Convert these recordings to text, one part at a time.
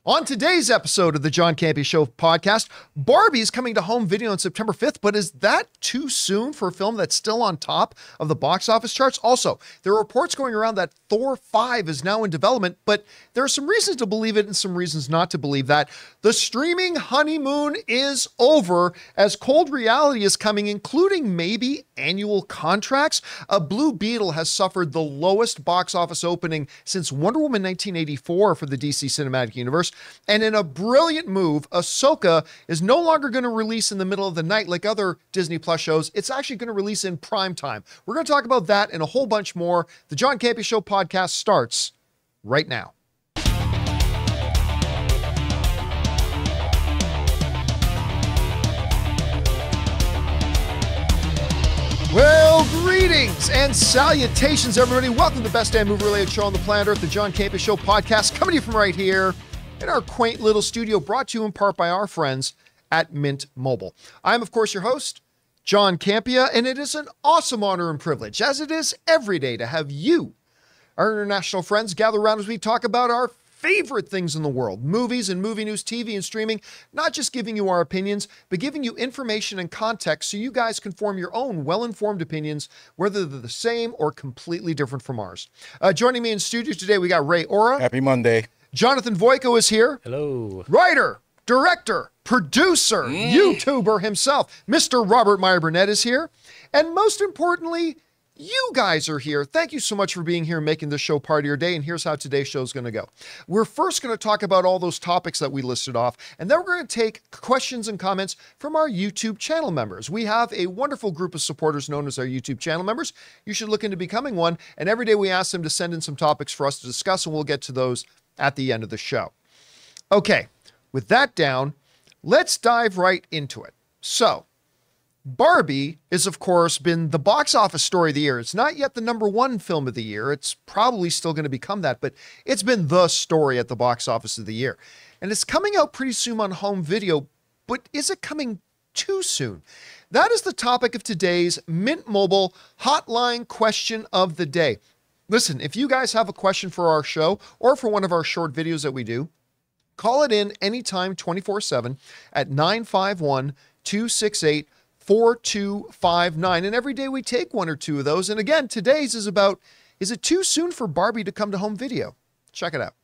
On today's episode of the John Campea Show podcast, Barbie is coming to home video on September 5th, but is that too soon for a film that's still on top of the box office charts? Also, there are reports going around that Thor 5 is now in development, but there are some reasons to believe it and some reasons not to believe that. The streaming honeymoon is over as cold reality is coming, including maybe annual contracts. A Blue Beetle has suffered the lowest box office opening since Wonder Woman 1984 for the DC Cinematic Universe. And in a brilliant move, Ahsoka is no longer going to release in the middle of the night like other Disney Plus shows. It's actually going to release in Primetime. We're going to talk about that and a whole bunch more. The John Campea Show podcast starts right now. Well, greetings and salutations, everybody. Welcome to the best damn movie-related show on the planet Earth, the John Campea Show podcast, coming to you from right here in our quaint little studio, brought to you in part by our friends at Mint Mobile. I'm, of course, your host, John Campea, and it is an awesome honor and privilege, as it is every day, to have you, our international friends, gather around as we talk about our favorite things in the world, movies and movie news, TV and streaming, not just giving you our opinions, but giving you information and context so you guys can form your own well-informed opinions, whether they're the same or completely different from ours. Joining me in studio today, we got Ray Ora. Happy Monday. Jonathan Voico is here. Hello. Writer, director, producer, YouTuber himself, Mr. Robert Meyer Burnett is here. And most importantly, you guys are here. Thank you so much for being here and making this show part of your day. And here's how today's show is going to go. We're first going to talk about all those topics that we listed off, and then we're going to take questions and comments from our YouTube channel members. We have a wonderful group of supporters known as our YouTube channel members. You should look into becoming one. And every day we ask them to send in some topics for us to discuss, and we'll get to those at the end of the show. Okay, with that down, let's dive right into it. So, Barbie is, of course, been the box office story of the year. It's not yet the #1 film of the year. It's probably still going to become that, but it's been the story at the box office of the year. And it's coming out pretty soon on home video, but is it coming too soon? That is the topic of today's Mint Mobile Hotline Question of the Day. Listen, if you guys have a question for our show or for one of our short videos that we do, call it in anytime 24/7 at 951-268-4259. And every day we take one or two of those. And again, today's is about, is it too soon for Barbie to come to home video? Check it out.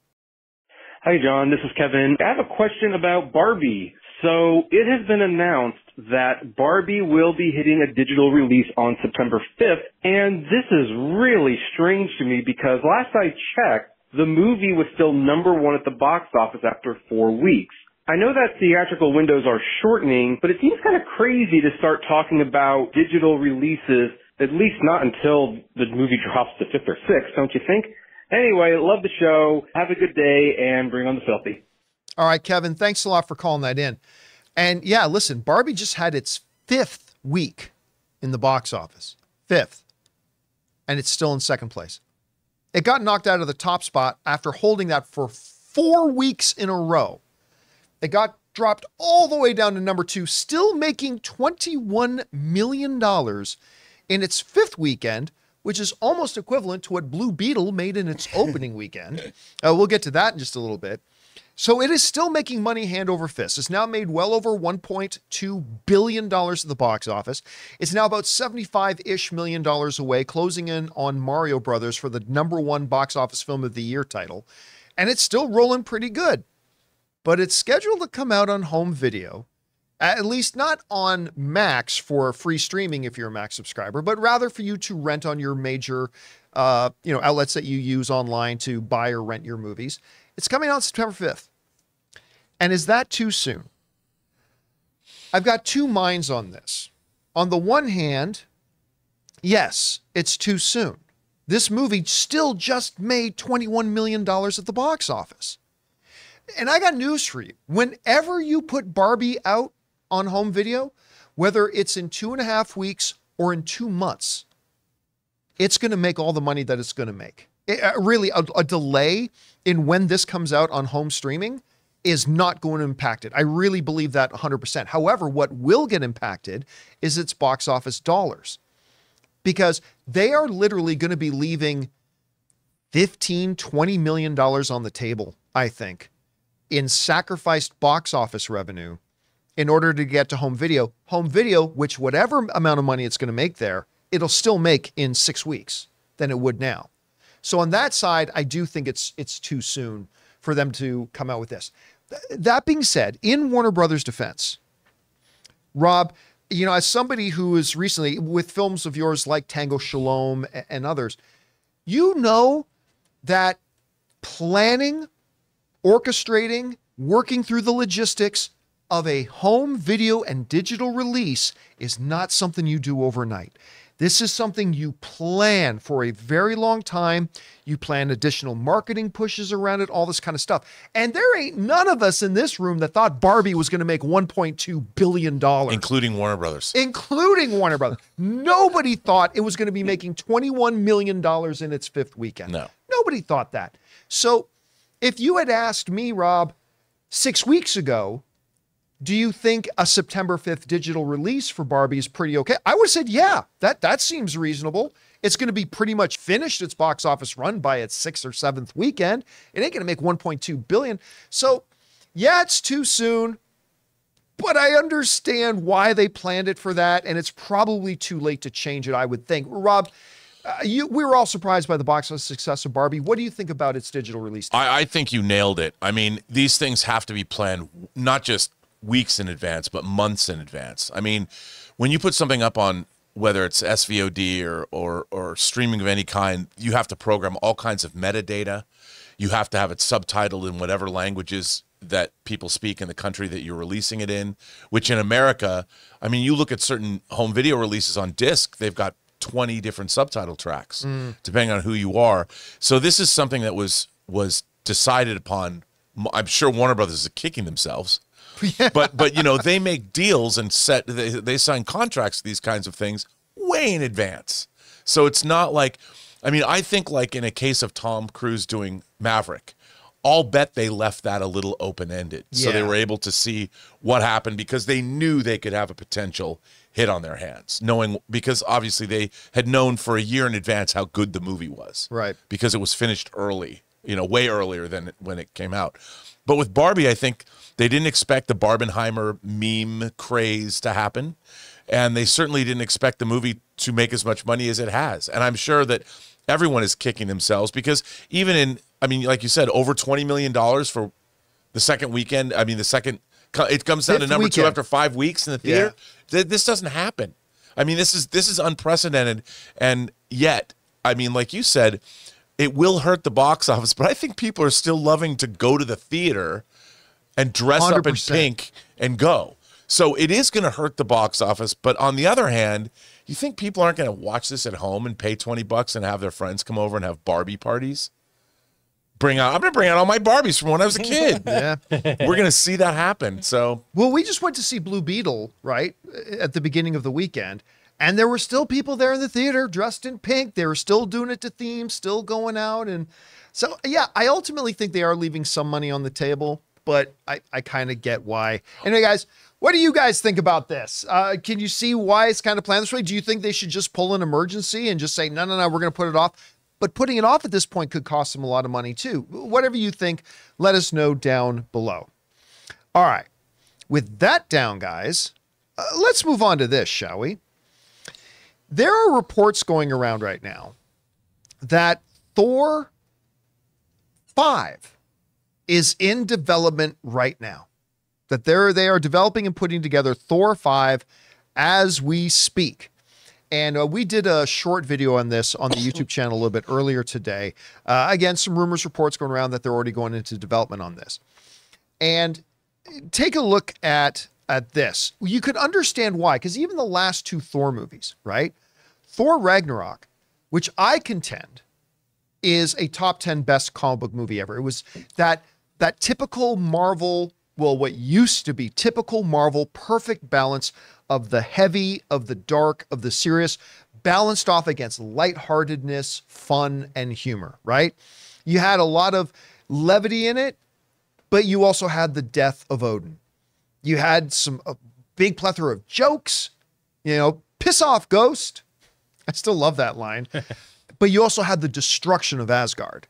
Hi, John. This is Kevin. I have a question about Barbie. So it has been announced that Barbie will be hitting a digital release on September 5th. And this is really strange to me because last I checked, the movie was still #1 at the box office after 4 weeks. I know that theatrical windows are shortening, but it seems kind of crazy to start talking about digital releases, at least not until the movie drops the 5th or 6th, don't you think? Anyway, love the show. Have a good day and bring on the filthy. All right, Kevin, thanks a lot for calling that in. And yeah, listen, Barbie just had its 5th week in the box office. 5th. And it's still in 2nd place. It got knocked out of the top spot after holding that for 4 weeks in a row. It got dropped all the way down to #2, still making $21 million in its 5th weekend, which is almost equivalent to what Blue Beetle made in its opening weekend. We'll get to that in just a little bit. So it is still making money hand over fist. It's now made well over $1.2 billion at the box office. It's now about $75-ish million away, closing in on Mario Brothers for the #1 box office film of the year title. And it's still rolling pretty good. But it's scheduled to come out on home video, at least not on Max for free streaming if you're a Max subscriber, but rather for you to rent on your major outlets that you use online to buy or rent your movies. It's coming out September 5th. And is that too soon? I've got two minds on this. On the one hand, yes, it's too soon. This movie still just made $21 million at the box office. And I got news for you. Whenever you put Barbie out on home video, whether it's in 2.5 weeks or in 2 months, it's going to make all the money that it's going to make. Really, a delay in when this comes out on home streaming is not going to impact it. I really believe that 100%. However, what will get impacted is its box office dollars, because they are literally going to be leaving $15, $20 million on the table, I think, in sacrificed box office revenue in order to get to home video. Home video, which whatever amount of money it's going to make there, it'll still make in 6 weeks than it would now. So on that side, I do think it's too soon for them to come out with this. That being said, in Warner Brothers' defense, Rob, you know, as somebody who is recently with films of yours like Tango Shalom and others, you know that planning, orchestrating, working through the logistics of a home video and digital release is not something you do overnight. This is something you plan for a very long time. You plan additional marketing pushes around it, all this kind of stuff. And there ain't none of us in this room that thought Barbie was going to make $1.2 billion. Including Warner Brothers. Including Warner Brothers. Nobody thought it was going to be making $21 million in its 5th weekend. No. Nobody thought that. So if you had asked me, Rob, 6 weeks ago, do you think a September 5th digital release for Barbie is pretty okay? I would have said, yeah, that seems reasonable. It's going to be pretty much finished its box office run by its 6th or 7th weekend. It ain't going to make $1.2 billion. So yeah, it's too soon, but I understand why they planned it for that. And it's probably too late to change it, I would think. Rob, we were all surprised by the box office success of Barbie. What do you think about its digital release? I think you nailed it. I mean, these things have to be planned, not just weeks in advance, but months in advance. I mean, when you put something up on, whether it's SVOD or streaming of any kind, you have to program all kinds of metadata. You have to have it subtitled in whatever languages that people speak in the country that you're releasing it in, which in America, I mean, you look at certain home video releases on disc, they've got 20 different subtitle tracks, depending on who you are. So this is something that was decided upon. I'm sure Warner Brothers is kicking themselves. Yeah. But you know, they make deals and they sign contracts to these kinds of things way in advance. So it's not like, I mean, I think like in a case of Tom Cruise doing Maverick, I'll bet they left that a little open-ended. So they were able to see what happened because they knew they could have a potential hit on their hands, because obviously they had known for a year in advance how good the movie was. Right. Because it was finished early, you know, way earlier than when it came out. But with Barbie, I think they didn't expect the Barbenheimer meme craze to happen. And they certainly didn't expect the movie to make as much money as it has. And I'm sure that everyone is kicking themselves because even in, I mean, like you said, over $20 million for the second weekend. I mean, it comes down to number 2 after 5 weeks in the theater. Yeah. This doesn't happen. I mean, this is unprecedented. And yet, I mean, like you said, it will hurt the box office, but I think people are still loving to go to the theater and dress 100%. Up in pink and go. So it is going to hurt the box office. But on the other hand, you think people aren't going to watch this at home and pay $20 and have their friends come over and have Barbie parties? I'm going to bring out all my Barbies from when I was a kid. Yeah. We're going to see that happen. So, well, we just went to see Blue Beetle, right, at the beginning of the weekend. And there were still people there in the theater dressed in pink. They were still doing it to theme, still going out. And so, yeah, I ultimately think they are leaving some money on the table, but I kind of get why. Anyway, guys, what do you guys think about this? Can you see why it's kind of planned this way? Do you think they should just pull an emergency and just say, no, we're going to put it off? But putting it off at this point could cost them a lot of money too. Whatever you think, let us know down below. All right. With that down, guys, let's move on to this, shall we? There are reports going around right now that Thor 5 is in development right now. That they are developing and putting together Thor 5 as we speak. And we did a short video on this on the YouTube channel a little bit earlier today. Again, some rumors, reports going around that they're already going into development on this. And take a look at this. You could understand why, because even the last 2 Thor movies, right? Thor Ragnarok, which I contend is a top 10 best comic book movie ever. It was that typical Marvel, well, what used to be typical Marvel, perfect balance of the heavy, of the dark, of the serious, balanced off against lightheartedness, fun, and humor, right? You had a lot of levity in it, but you also had the death of Odin. You had a big plethora of jokes, you know, piss off Ghost. I still love that line. But you also had the destruction of Asgard.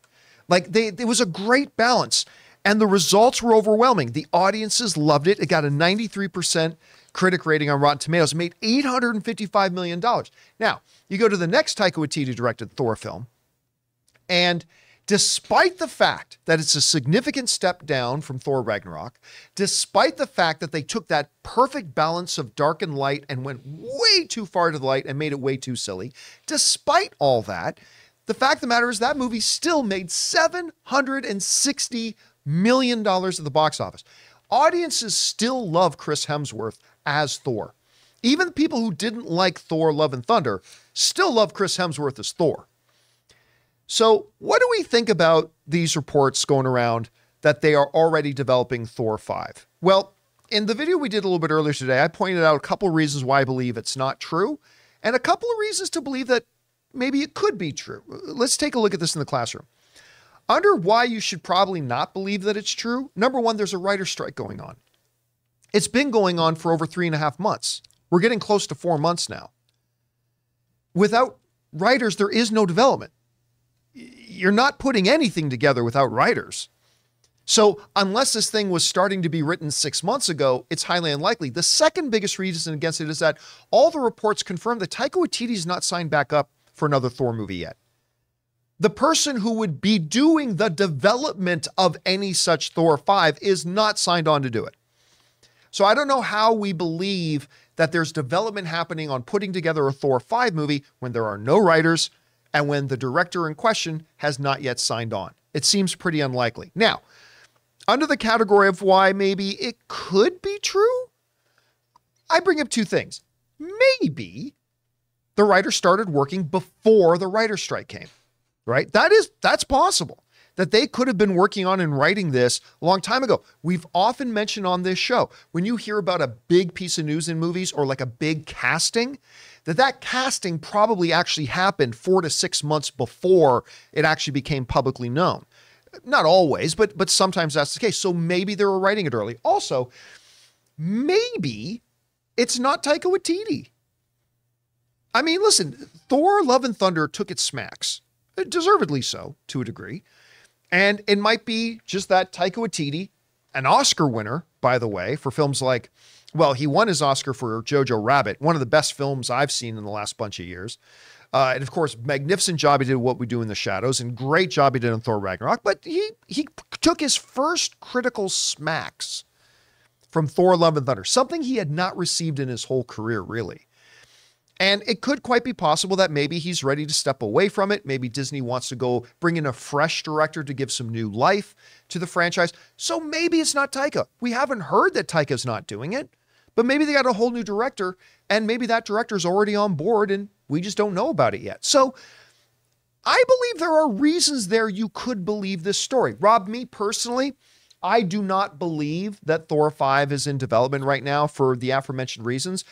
Like, it was a great balance. And the results were overwhelming. The audiences loved it. It got a 93% critic rating on Rotten Tomatoes. It made $855 million. Now, you go to the next Taika Waititi directed Thor film, and despite the fact that it's a significant step down from Thor Ragnarok, despite the fact that they took that perfect balance of dark and light and went way too far to the light and made it way too silly, despite all that, the fact of the matter is that movie still made $760 million at the box office. Audiences still love Chris Hemsworth as Thor. Even the people who didn't like Thor Love and Thunder still love Chris Hemsworth as Thor. So what do we think about these reports going around that they are already developing Thor 5? Well, in the video we did a little bit earlier today, I pointed out a couple of reasons why I believe it's not true and a couple of reasons to believe that maybe it could be true. Let's take a look at this in the classroom. Under why you should probably not believe that it's true, number one, there's a writer's strike going on. It's been going on for over 3.5 months. We're getting close to 4 months now. Without writers, there is no development. You're not putting anything together without writers. So unless this thing was starting to be written 6 months ago, it's highly unlikely. The second biggest reason against it is that all the reports confirm that Taika Waititi is not signed back up for another Thor movie yet. The person who would be doing the development of any such Thor 5 is not signed on to do it. So I don't know how we believe that there's development happening on putting together a Thor 5 movie when there are no writers and when the director in question has not yet signed on. It seems pretty unlikely. Now, under the category of why maybe it could be true, I bring up two things. Maybe the writer started working before the writer's strike came, right? That's possible. That they could have been working on and writing this a long time ago. We've often mentioned on this show, when you hear about a big piece of news in movies or like a big casting, that casting probably actually happened 4 to 6 months before it actually became publicly known. Not always, but sometimes that's the case. So maybe they were writing it early. Also, maybe it's not Taika Waititi. I mean, listen, Thor Love and Thunder took its smacks, deservedly so to a degree. And it might be just that Taika Waititi, an Oscar winner, by the way, for films like, well, he won his Oscar for Jojo Rabbit, one of the best films I've seen in the last bunch of years. And of course, magnificent job he did What We Do in the Shadows, and great job he did on Thor Ragnarok. But he took his first critical smacks from Thor Love and Thunder, something he had not received in his whole career, really. And it could quite be possible that maybe he's ready to step away from it. Maybe Disney wants to go bring in a fresh director to give some new life to the franchise. So maybe it's not Taika. We haven't heard that Taika's not doing it, but maybe they got a whole new director and maybe that director's already on board and we just don't know about it yet. So I believe there are reasons there you could believe this story. Rob, me personally, I do not believe that Thor 5 is in development right now for the aforementioned reasons.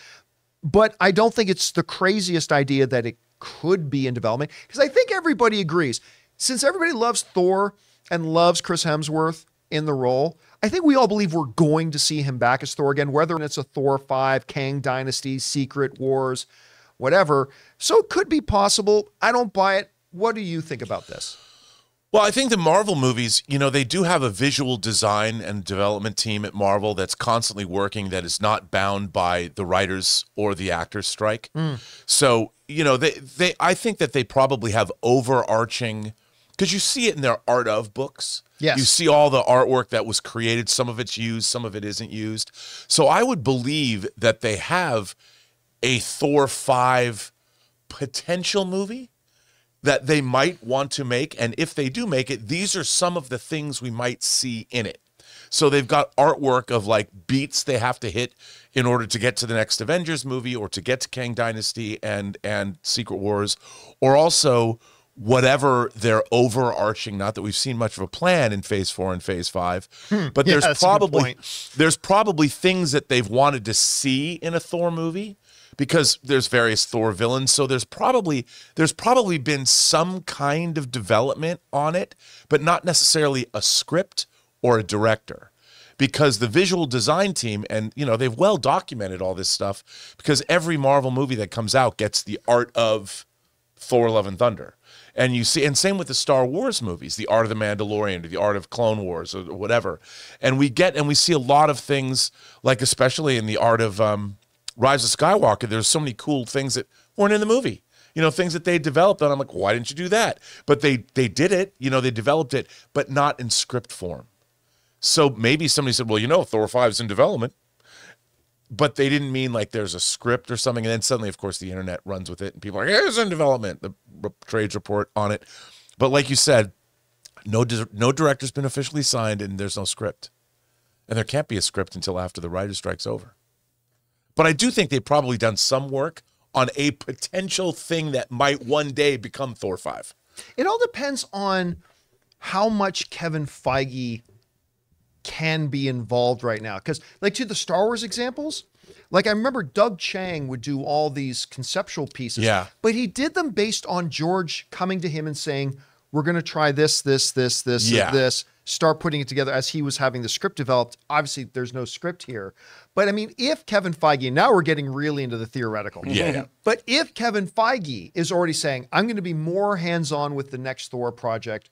But I don't think it's the craziest idea that it could be in development, because I think everybody agrees. Since everybody loves Thor and loves Chris Hemsworth in the role, I think we all believe we're going to see him back as Thor again, whether it's a Thor 5, Kang Dynasty, Secret Wars, whatever. So it could be possible. I don't buy it. What do you think about this? Well, I think the Marvel movies, you know, they do have a visual design and development team at Marvel that's constantly working, that is not bound by the writers or the actors strike. So, you know, I think that they probably have overarching, because you see it in their art of books. Yes. You see all the artwork that was created. Some of it's used, some of it isn't used. So I would believe that they have a Thor 5 potential movie that they might want to make. And if they do make it, these are some of the things we might see in it. So they've got artwork of like beats they have to hit in order to get to the next Avengers movie or to get to Kang Dynasty and Secret Wars, or also whatever their overarching, not that we've seen much of a plan in Phase 4 and Phase 5, but Yeah, there's probably things that they've wanted to see in a Thor movie, because there's various Thor villains. So there's probably been some kind of development on it, but not necessarily a script or a director, because the visual design team, and you know, they've well documented all this stuff, because every Marvel movie that comes out gets the art of Thor: Love and Thunder. And you see, and same with the Star Wars movies, The Art of the Mandalorian, or The Art of Clone Wars, or whatever. And we see a lot of things, like especially in The Art of Rise of Skywalker, there's so many cool things that weren't in the movie. You know, things that they developed, and I'm like, why didn't you do that? But they did it, you know, they developed it, but not in script form. So maybe somebody said, well, you know, Thor 5 is in development. But they didn't mean like there's a script or something. And then suddenly, of course, the internet runs with it and people are like, it's in development, the trades report on it. But like you said, no director's been officially signed and there's no script. And there can't be a script until after the writer's strike's over. But I do think they've probably done some work on a potential thing that might one day become Thor 5. It all depends on how much Kevin Feige can be involved right now. Because like to the Star Wars examples, like I remember Doug Chiang would do all these conceptual pieces, but he did them based on George coming to him and saying, we're going to try this, this, start putting it together as he was having the script developed. Obviously there's no script here, but I mean, if Kevin Feige, now we're getting really into the theoretical, but if Kevin Feige is already saying, I'm going to be more hands-on with the next Thor project,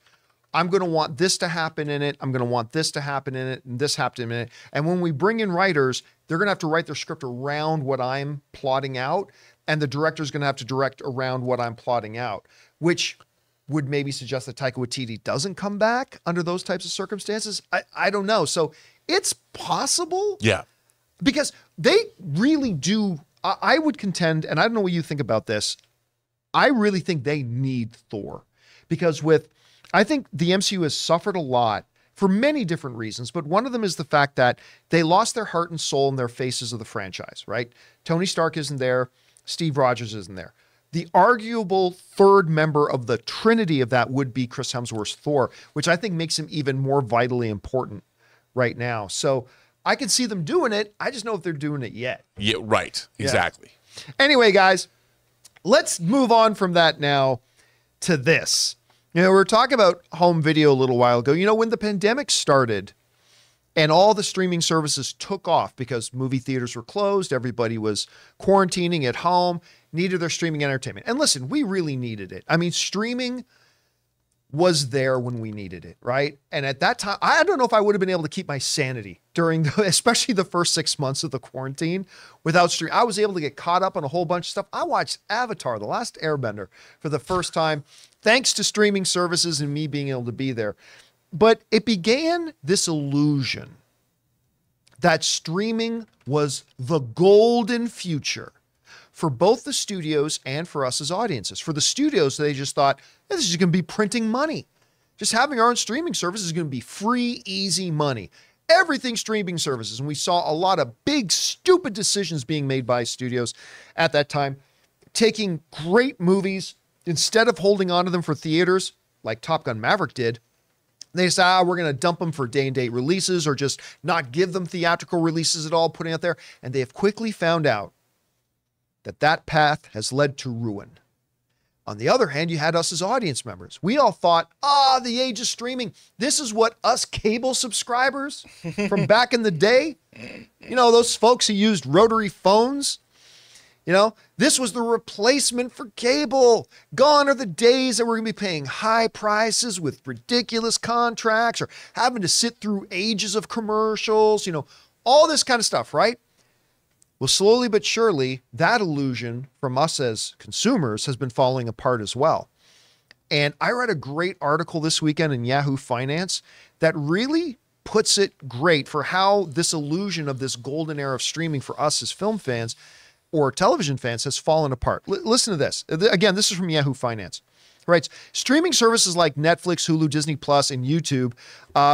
I'm going to want this to happen in it. I'm going to want this to happen in it and this happen in it. And when we bring in writers, they're going to have to write their script around what I'm plotting out. And the director's going to have to direct around what I'm plotting out, which would maybe suggest that Taika Waititi doesn't come back under those types of circumstances. I don't know. So it's possible. Yeah. Because they really do. I would contend, and I don't know what you think about this. I really think they need Thor because I think the MCU has suffered a lot for many different reasons, but one of them is the fact that they lost their heart and soul in their faces of the franchise, right? Tony Stark isn't there. Steve Rogers isn't there. The arguable third member of the trinity of that would be Chris Hemsworth's Thor, which I think makes him even more vitally important right now. So I can see them doing it. I just know if they're doing it yet. Yeah, right. Exactly. Anyway, guys, let's move on from that now to this. You know, we were talking about home video a little while ago. You know, when the pandemic started and all the streaming services took off because movie theaters were closed, everybody was quarantining at home, needed their streaming entertainment. And listen, we really needed it. I mean, streaming was there when we needed it, right? And at that time, I don't know if I would have been able to keep my sanity during, especially the first 6 months of the quarantine without streaming. I was able to get caught up on a whole bunch of stuff. I watched Avatar, The Last Airbender for the first time, thanks to streaming services and me being able to be there. But it began this illusion that streaming was the golden future for both the studios and for us as audiences. For the studios, they just thought, hey, this is going to be printing money. Just having our own streaming service is going to be free, easy money. Everything streaming services. And we saw a lot of big, stupid decisions being made by studios at that time, taking great movies, instead of holding on to them for theaters, like Top Gun Maverick did, they said, we're going to dump them for day-and-date releases or just not give them theatrical releases at all, putting out there. And they have quickly found out that path has led to ruin. On the other hand, you had us as audience members. We all thought, the age of streaming. This is what us cable subscribers from back in the day, you know, those folks who used rotary phones, you know, this was the replacement for cable. Gone are the days that we're going to be paying high prices with ridiculous contracts or having to sit through ages of commercials, you know, all this kind of stuff, right? Well, slowly but surely, that illusion from us as consumers has been falling apart as well. And I read a great article this weekend in Yahoo Finance that really puts it great for how this illusion of this golden era of streaming for us as film fans or television fans has fallen apart. Listen to this. Again, this is from Yahoo Finance. It writes, streaming services like Netflix, Hulu, Disney Plus, and YouTube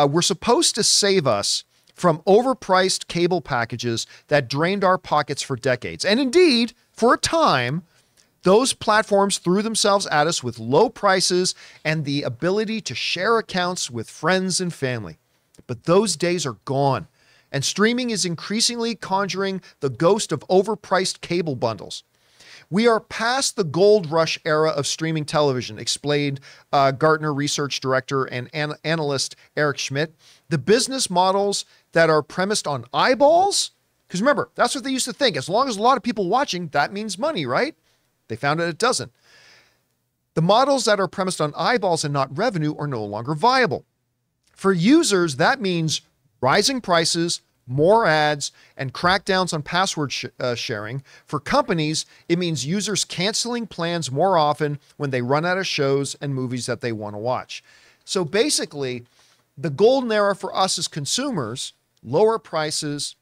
were supposed to save us from overpriced cable packages that drained our pockets for decades. And indeed, for a time, those platforms threw themselves at us with low prices and the ability to share accounts with friends and family. But those days are gone, and streaming is increasingly conjuring the ghost of overpriced cable bundles. We are past the gold rush era of streaming television, explained Gartner research director and analyst Eric Schmidt. The business models that are premised on eyeballs, because remember, that's what they used to think. As long as a lot of people watching, that means money, right? They found out it doesn't. The models that are premised on eyeballs and not revenue are no longer viable. For users, that means rising prices, more ads, and crackdowns on password sharing. For companies, it means users canceling plans more often when they run out of shows and movies that they want to watch. So basically, the golden era for us as consumers, lower prices,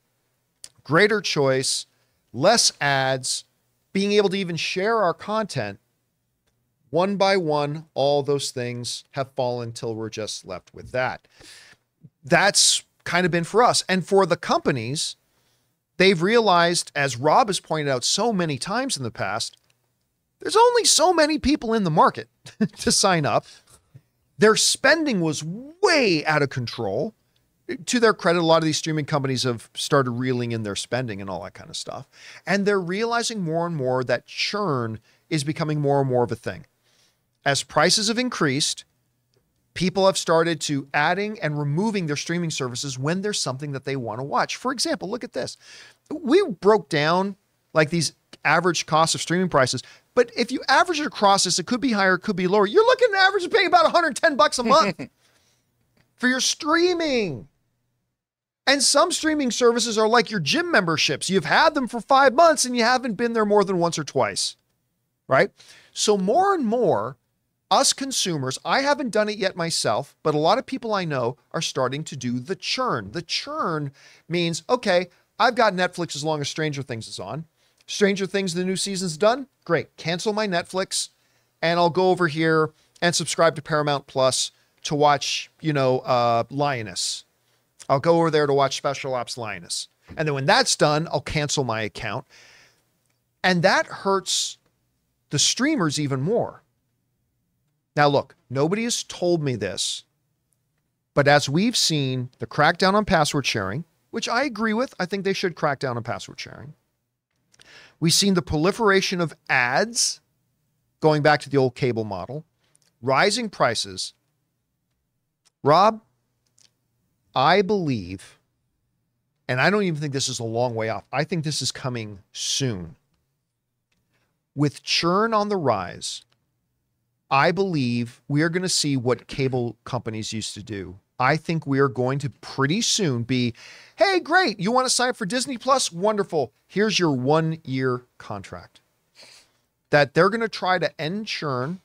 greater choice, less ads, being able to even share our content, one by one, all those things have fallen till we're just left with that. That's kind of been for us. And for the companies, they've realized, as Rob has pointed out so many times in the past, there's only so many people in the market to sign up. Their spending was way out of control. To their credit, a lot of these streaming companies have started reeling in their spending and all that kind of stuff. And they're realizing more and more that churn is becoming more and more of a thing. As prices have increased, people have started to adding and removing their streaming services when there's something that they want to watch. For example, look at this. We broke down like these average costs of streaming prices, but if you average it across this, it could be higher, it could be lower. You're looking at average paying about $110 a month for your streaming. And some streaming services are like your gym memberships. You've had them for 5 months and you haven't been there more than once or twice, right? So more and more, us consumers, I haven't done it yet myself, but a lot of people I know are starting to do the churn. The churn means, okay, I've got Netflix as long as Stranger Things is on. Stranger Things, the new season's done. Great. Cancel my Netflix and I'll go over here and subscribe to Paramount Plus to watch, Lioness. I'll go over there to watch Special Ops Lioness. And then when that's done, I'll cancel my account. And that hurts the streamers even more. Now, look, nobody has told me this, but as we've seen the crackdown on password sharing, which I agree with, I think they should crack down on password sharing. We've seen the proliferation of ads, going back to the old cable model, rising prices. Rob, I believe, and I don't even think this is a long way off, I think this is coming soon. With churn on the rise, I believe we are going to see what cable companies used to do. I think we are going to pretty soon be, hey, great, you want to sign up for Disney Plus? Wonderful. Here's your 1-year contract. That they're going to try to end churn.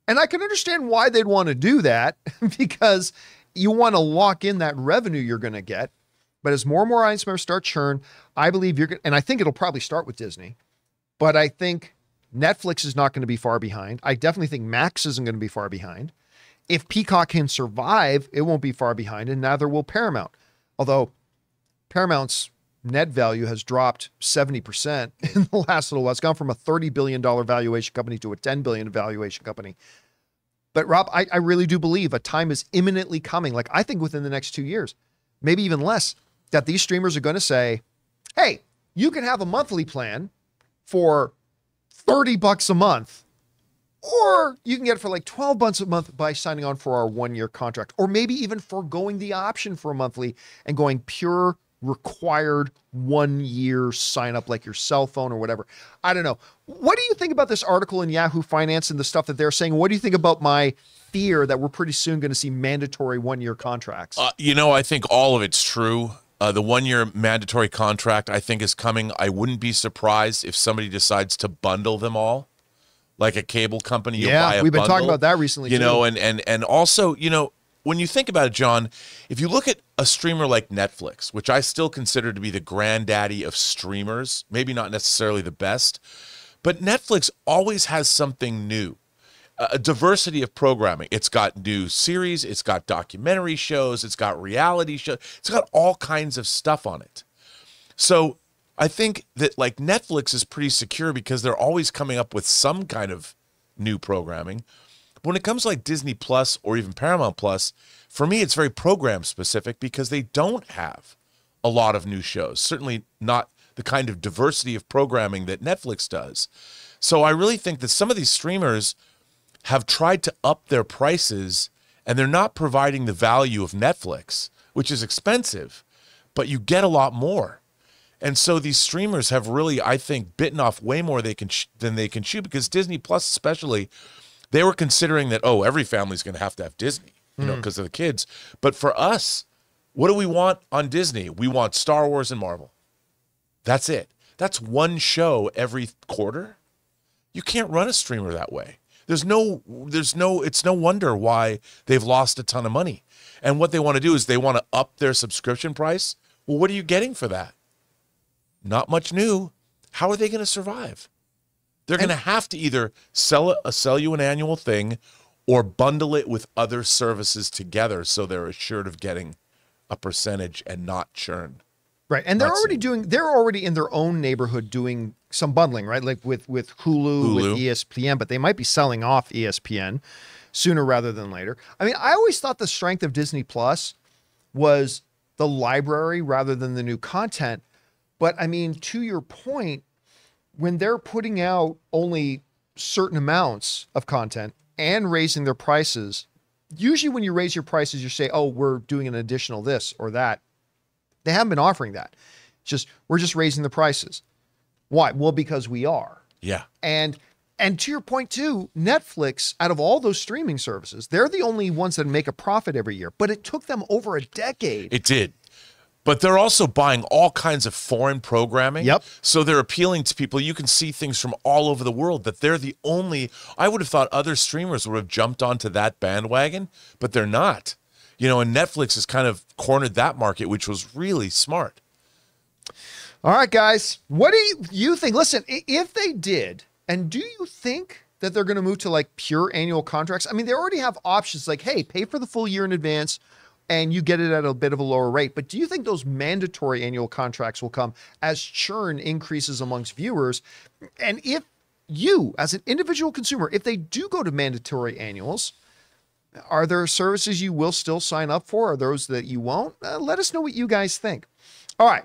And I can understand why they'd want to do that because you want to lock in that revenue you're going to get. But as more and more audience members start churn, I believe you're going to, and I think it'll probably start with Disney, but I think Netflix is not going to be far behind. I definitely think Max isn't going to be far behind. If Peacock can survive, it won't be far behind, and neither will Paramount. Although Paramount's net value has dropped 70% in the last little while. It's gone from a $30 billion valuation company to a $10 billion valuation company. But Rob, I really do believe a time is imminently coming. Like I think within the next 2 years, maybe even less, that these streamers are going to say, hey, you can have a monthly plan for $30 a month, or you can get it for like $12 a month by signing on for our 1-year contract, or maybe even foregoing the option for a monthly and going pure required 1-year sign up like your cell phone or whatever. I don't know. What do you think about this article in Yahoo Finance and the stuff that they're saying? What do you think about my fear that we're pretty soon going to see mandatory 1-year contracts? I think all of it's true. The 1-year mandatory contract, I think, is coming. I wouldn't be surprised if somebody decides to bundle them all, like a cable company. Yeah, we've been talking about that recently. And also, when you think about it, John, if you look at a streamer like Netflix, which I still consider to be the granddaddy of streamers, maybe not necessarily the best, but Netflix always has something new. A diversity of programming. It's got new series, it's got documentary shows, it's got reality shows, it's got all kinds of stuff on it. So I think that like Netflix is pretty secure because they're always coming up with some kind of new programming. But when it comes to like Disney Plus or even Paramount Plus, for me it's very program specific because they don't have a lot of new shows. Certainly not the kind of diversity of programming that Netflix does. So I really think that some of these streamers have tried to up their prices, and they're not providing the value of Netflix, which is expensive, but you get a lot more. And so these streamers have really, I think, bitten off way more than they can chew, because Disney Plus especially, They were considering that, oh, every family's going to have Disney, you know, because of the kids. But for us, what do we want on Disney? We want Star Wars and Marvel. That's it. That's one show every quarter. You can't run a streamer that way. It's no wonder why they've lost a ton of money. And what they want to do is they want to up their subscription price. Well, what are you getting for that? Not much new. How are they going to survive? They're going to have to either sell you an annual thing or bundle it with other services together so they're assured of getting a percentage and not churn. Right. And they're already in their own neighborhood doing some bundling, right? Like with Hulu, with ESPN, but they might be selling off ESPN sooner rather than later. I mean, I always thought the strength of Disney Plus was the library rather than the new content. But I mean, to your point, when they're putting out only certain amounts of content and raising their prices, usually when you raise your prices, you say, oh, we're doing an additional this or that. They haven't been offering that. We're just raising the prices. Why? Well, because we are. Yeah. And to your point too, Netflix, out of all those streaming services, they're the only ones that make a profit every year, but it took them over a decade. It did. But they're also buying all kinds of foreign programming. Yep. So they're appealing to people. You can see things from all over the world that they're the only, I would have thought other streamers would have jumped onto that bandwagon, but they're not. You know, and Netflix has kind of cornered that market, which was really smart. All right, guys, what do you think? Listen, if they did, and do you think that they're going to move to like pure annual contracts? I mean, they already have options like, hey, pay for the full year in advance and you get it at a bit of a lower rate. But do you think those mandatory annual contracts will come as churn increases amongst viewers? And if you, as an individual consumer, if they do go to mandatory annuals, are there services you will still sign up for? Are those that you won't? Let us know what you guys think. All right.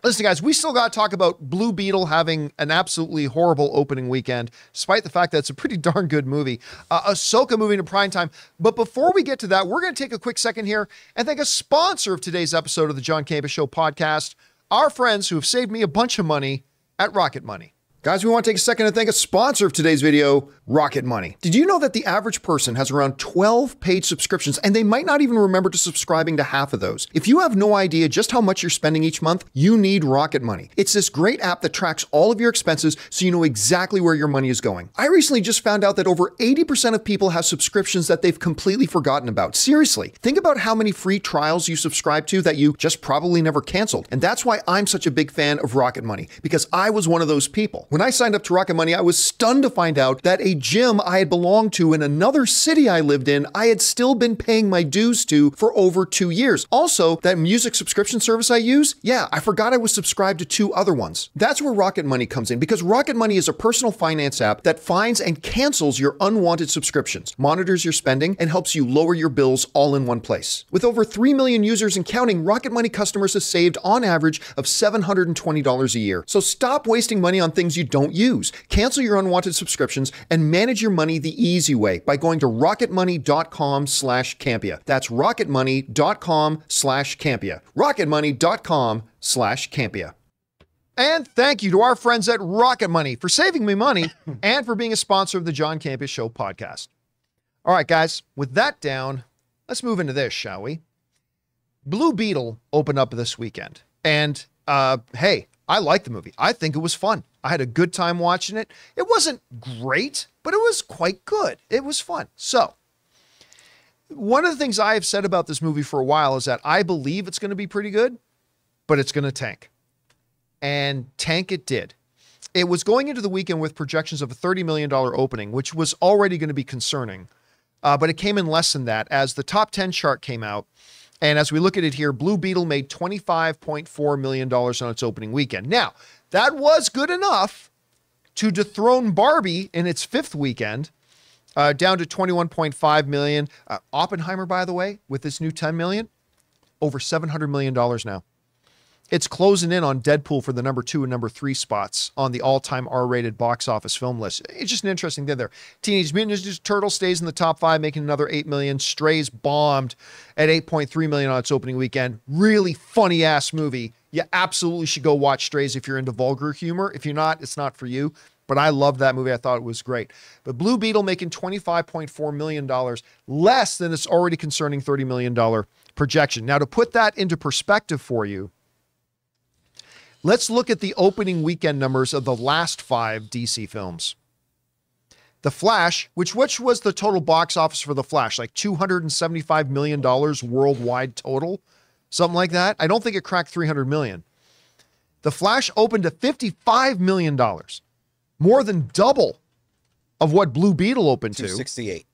Listen, guys, we still got to talk about Blue Beetle having an absolutely horrible opening weekend, despite the fact that it's a pretty darn good movie. Ahsoka moving to primetime. But before we get to that, we're going to take a quick second here and thank a sponsor of today's episode of the John Campea Show podcast, our friends who have saved me a bunch of money at Rocket Money. Guys, we want to take a second to thank a sponsor of today's video, Rocket Money. Did you know that the average person has around 12 paid subscriptions and they might not even remember to subscribing to half of those? If you have no idea just how much you're spending each month, you need Rocket Money. It's this great app that tracks all of your expenses so you know exactly where your money is going. I recently just found out that over 80% of people have subscriptions that they've completely forgotten about. Seriously, think about how many free trials you subscribe to that you just probably never canceled. And that's why I'm such a big fan of Rocket Money, because I was one of those people. When I signed up to Rocket Money, I was stunned to find out that a gym I had belonged to in another city I lived in, I had still been paying my dues to for over 2 years. Also, that music subscription service I use, yeah, I forgot I was subscribed to 2 other ones. That's where Rocket Money comes in, because Rocket Money is a personal finance app that finds and cancels your unwanted subscriptions, monitors your spending, and helps you lower your bills all in one place. With over 3 million users and counting, Rocket Money customers have saved on average of $720 a year. So stop wasting money on things you don't use. Cancel your unwanted subscriptions and manage your money the easy way by going to rocketmoney.com/Campea. That's rocketmoney.com/Campea. rocketmoney.com/Campea. And thank you to our friends at Rocket Money for saving me money and for being a sponsor of the John Campea Show podcast. All right, guys, with that down, let's move into this, shall we? Blue Beetle opened up this weekend. And hey, I liked the movie. I think it was fun. I had a good time watching it. It wasn't great, but it was quite good. It was fun. So, one of the things I have said about this movie for a while is that I believe it's going to be pretty good, but it's going to tank. And tank it did. It was going into the weekend with projections of a $30 million opening, which was already going to be concerning. But it came in less than that as the top 10 chart came out. And as we look at it here, Blue Beetle made $25.4 million on its opening weekend. Now, that was good enough to dethrone Barbie in its 5th weekend, down to $21.5 million. Oppenheimer, by the way, with this new $10 million, over $700 million now. It's closing in on Deadpool for the number 2 and number 3 spots on the all-time R-rated box office film list. It's just an interesting thing there. Teenage Mutant Ninja Turtles stays in the top 5, making another $8 million. Strays bombed at $8.3 million on its opening weekend. Really funny-ass movie. You absolutely should go watch Strays if you're into vulgar humor. If you're not, it's not for you. but I loved that movie. I thought it was great. But Blue Beetle making $25.4 million, less than its already concerning $30 million projection. Now, to put that into perspective for you, let's look at the opening weekend numbers of the last 5 DC films. The Flash, which was the total box office for The Flash, like $275 million worldwide total, something like that. I don't think it cracked 300 million. The Flash opened at $55 million, more than double of what Blue Beetle opened to. 268.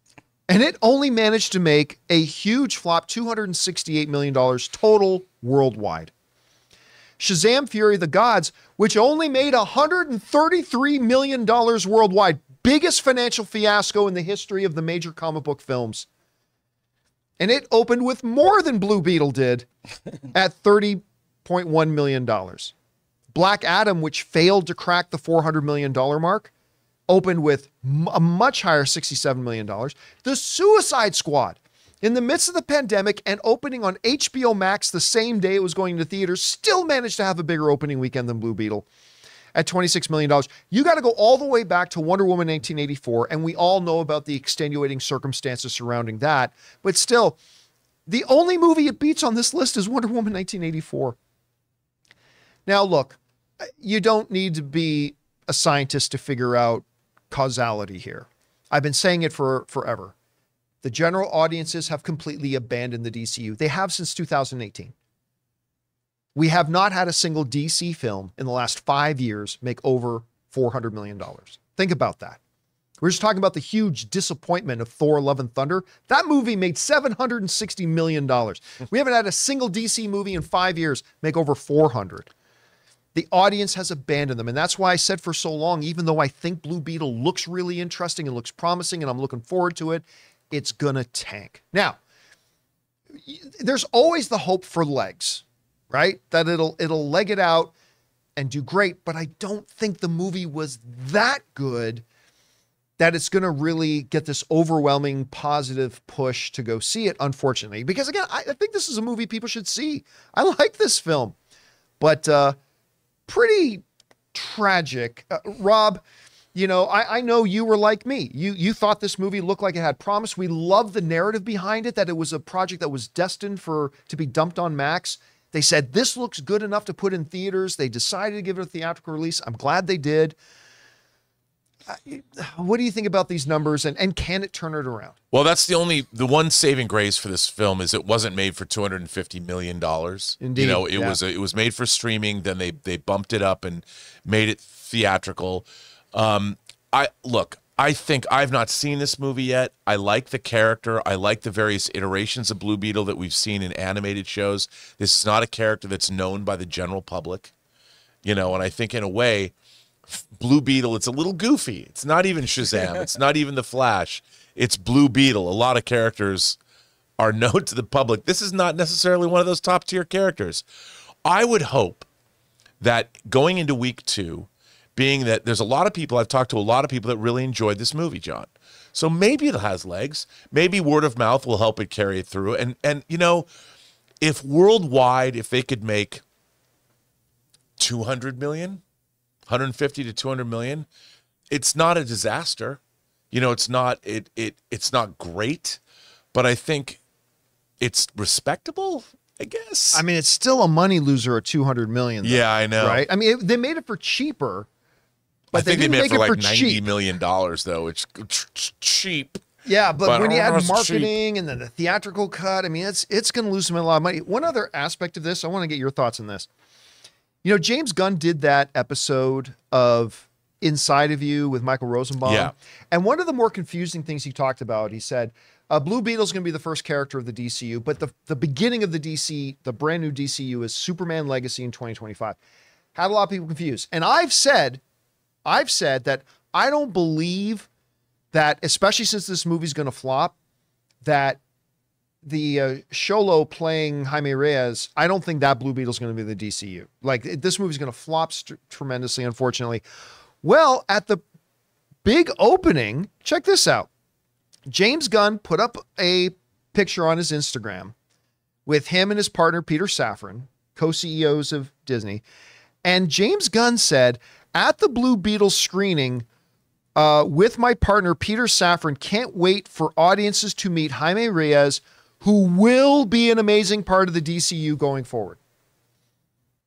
And it only managed to make a huge flop, $268 million total worldwide. Shazam! Fury of the Gods, which only made $133 million worldwide, biggest financial fiasco in the history of the major comic book films. And it opened with more than Blue Beetle did at $30.1 million. Black Adam, which failed to crack the $400 million mark, opened with a much higher $67 million. The Suicide Squad, in the midst of the pandemic and opening on HBO Max the same day it was going to theaters, still managed to have a bigger opening weekend than Blue Beetle at $26 million. You got to go all the way back to Wonder Woman 1984, and we all know about the extenuating circumstances surrounding that. But still, the only movie it beats on this list is Wonder Woman 1984. Now, look, you don't need to be a scientist to figure out causality here. I've been saying it for forever. The general audiences have completely abandoned the DCU. They have since 2018. We have not had a single DC film in the last 5 years make over $400 million. Think about that. We're just talking about the huge disappointment of Thor: Love and Thunder. That movie made $760 million. We haven't had a single DC movie in 5 years make over 400. The audience has abandoned them. And that's why I said for so long, even though I think Blue Beetle looks really interesting and looks promising and I'm looking forward to it, it's going to tank. Now, there's always the hope for legs, right? That it'll leg it out and do great, but I don't think the movie was that good that it's going to really get this overwhelming positive push to go see it, unfortunately. Because again, I think this is a movie people should see. I like this film, but pretty tragic. Rob, you know, I know you were like me. You thought this movie looked like it had promise. We love the narrative behind it, that it was a project that was destined to be dumped on Max. They said, this looks good enough to put in theaters. They decided to give it a theatrical release. I'm glad they did. What do you think about these numbers, and can it turn it around? Well, that's the one saving grace for this film is it wasn't made for $250 million. Indeed. You know, it was made for streaming. Then they bumped it up and made it theatrical. I think I've not seen this movie yet. I like the character. I like the various iterations of Blue Beetle that we've seen in animated shows. This is not a character that's known by the general public, you know, and I think in a way, Blue Beetle, it's a little goofy. It's not even Shazam. It's not even the Flash. It's Blue Beetle. A lot of characters are known to the public. This is not necessarily one of those top tier characters. I would hope that going into week 2, being that there's a lot of people, I've talked to a lot of people that really enjoyed this movie, John. So maybe it has legs. Maybe word of mouth will help it carry it through. And you know, if worldwide, if they could make 200 million, 150 to 200 million, it's not a disaster. You know, it's not great, but I think it's respectable, I guess. I mean, it's still a money loser at 200 million. Though, yeah, I know. Right? I mean, they made it for cheaper. But I think they made it for like $90 cheap. million, though. It's cheap. Yeah, but when you add almost marketing and then the theatrical cut, I mean, it's going to lose them a lot of money. One other aspect of this, I want to get your thoughts on this. You know, James Gunn did that episode of Inside of You with Michael Rosenbaum. Yeah. And one of the more confusing things he talked about, he said, Blue Beetle's going to be the first character of the DCU, but the beginning of the brand new DCU is Superman Legacy in 2025. Had a lot of people confused. And I've said that I don't believe that, especially since this movie's going to flop, that the Xolo playing Jaime Reyes, I don't think that Blue Beetle's going to be the DCU. Like, this movie's going to flop tremendously, unfortunately. Well, at the big opening, check this out. James Gunn put up a picture on his Instagram with him and his partner, Peter Safran, co-CEOs of Disney. And James Gunn said, At the Blue Beetle screening with my partner, Peter Safran, can't wait for audiences to meet Jaime Reyes, who will be an amazing part of the DCU going forward.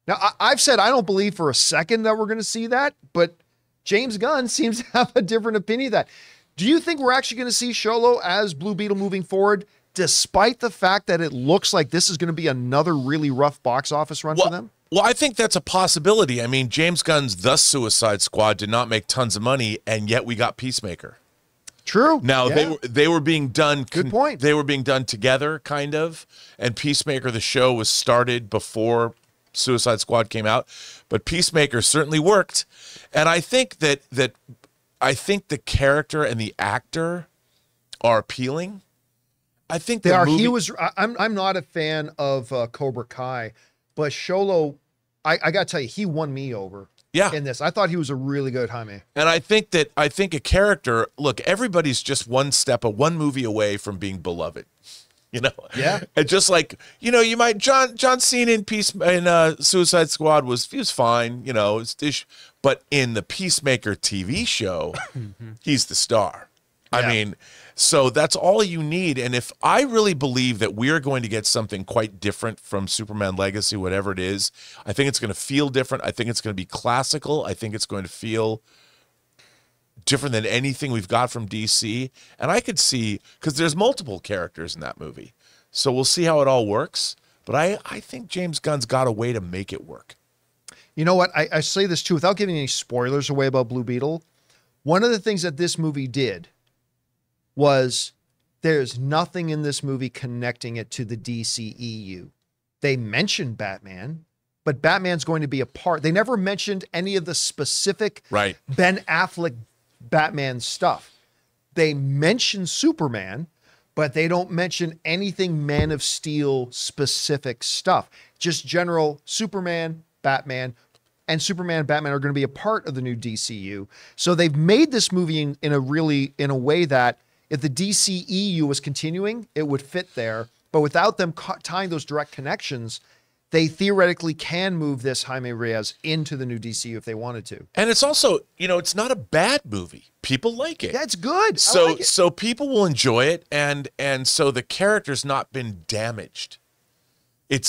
Now, I've said I don't believe for a second that we're going to see that, but James Gunn seems to have a different opinion of that. Do you think we're actually going to see Xolo as Blue Beetle moving forward, despite the fact that it looks like this is going to be another really rough box office run for them? Well, I think that's a possibility. I mean, James Gunn's The Suicide Squad did not make tons of money, and yet we got Peacemaker. True. Now, they were being done. Good point. They were being done together, kind of, and Peacemaker, the show, was started before Suicide Squad came out, but Peacemaker certainly worked, and I think that I think the character and the actor are appealing. I think they are. Movie, he was. I'm not a fan of Cobra Kai, but Xolo, I got to tell you, he won me over. Yeah. In this, I thought he was a really good Jaime. And I think a character. Look, everybody's just one movie away from being beloved. You know, yeah, and just like, you know, you might John Cena in Suicide Squad was fine, you know, but in the Peacemaker TV show, he's the star. Yeah. I mean, so that's all you need. And if I really believe that we're going to get something quite different from Superman Legacy, whatever it is, I think it's going to feel different. I think it's going to be classical. I think it's going to feel different than anything we've got from DC. And I could see, because there's multiple characters in that movie. So we'll see how it all works. But I think James Gunn's got a way to make it work. You know what? I say this too, without giving any spoilers away about Blue Beetle. One of the things that this movie did was there's nothing in this movie connecting it to the DCEU. They mentioned Batman, but Batman's going to be a part. They never mentioned any of the specific Ben Affleck Batman stuff. They mention Superman, but they don't mention anything Man of Steel specific stuff. Just general Superman, Batman, and Superman and Batman are going to be a part of the new DCU. So they've made this movie in a way that if the DCEU was continuing, it would fit there. But without them tying those direct connections, they theoretically can move this Jaime Reyes into the new DCU if they wanted to. And it's also, you know, it's not a bad movie. People like it. Yeah, it's good. So people will enjoy it, and so the character's not been damaged. He's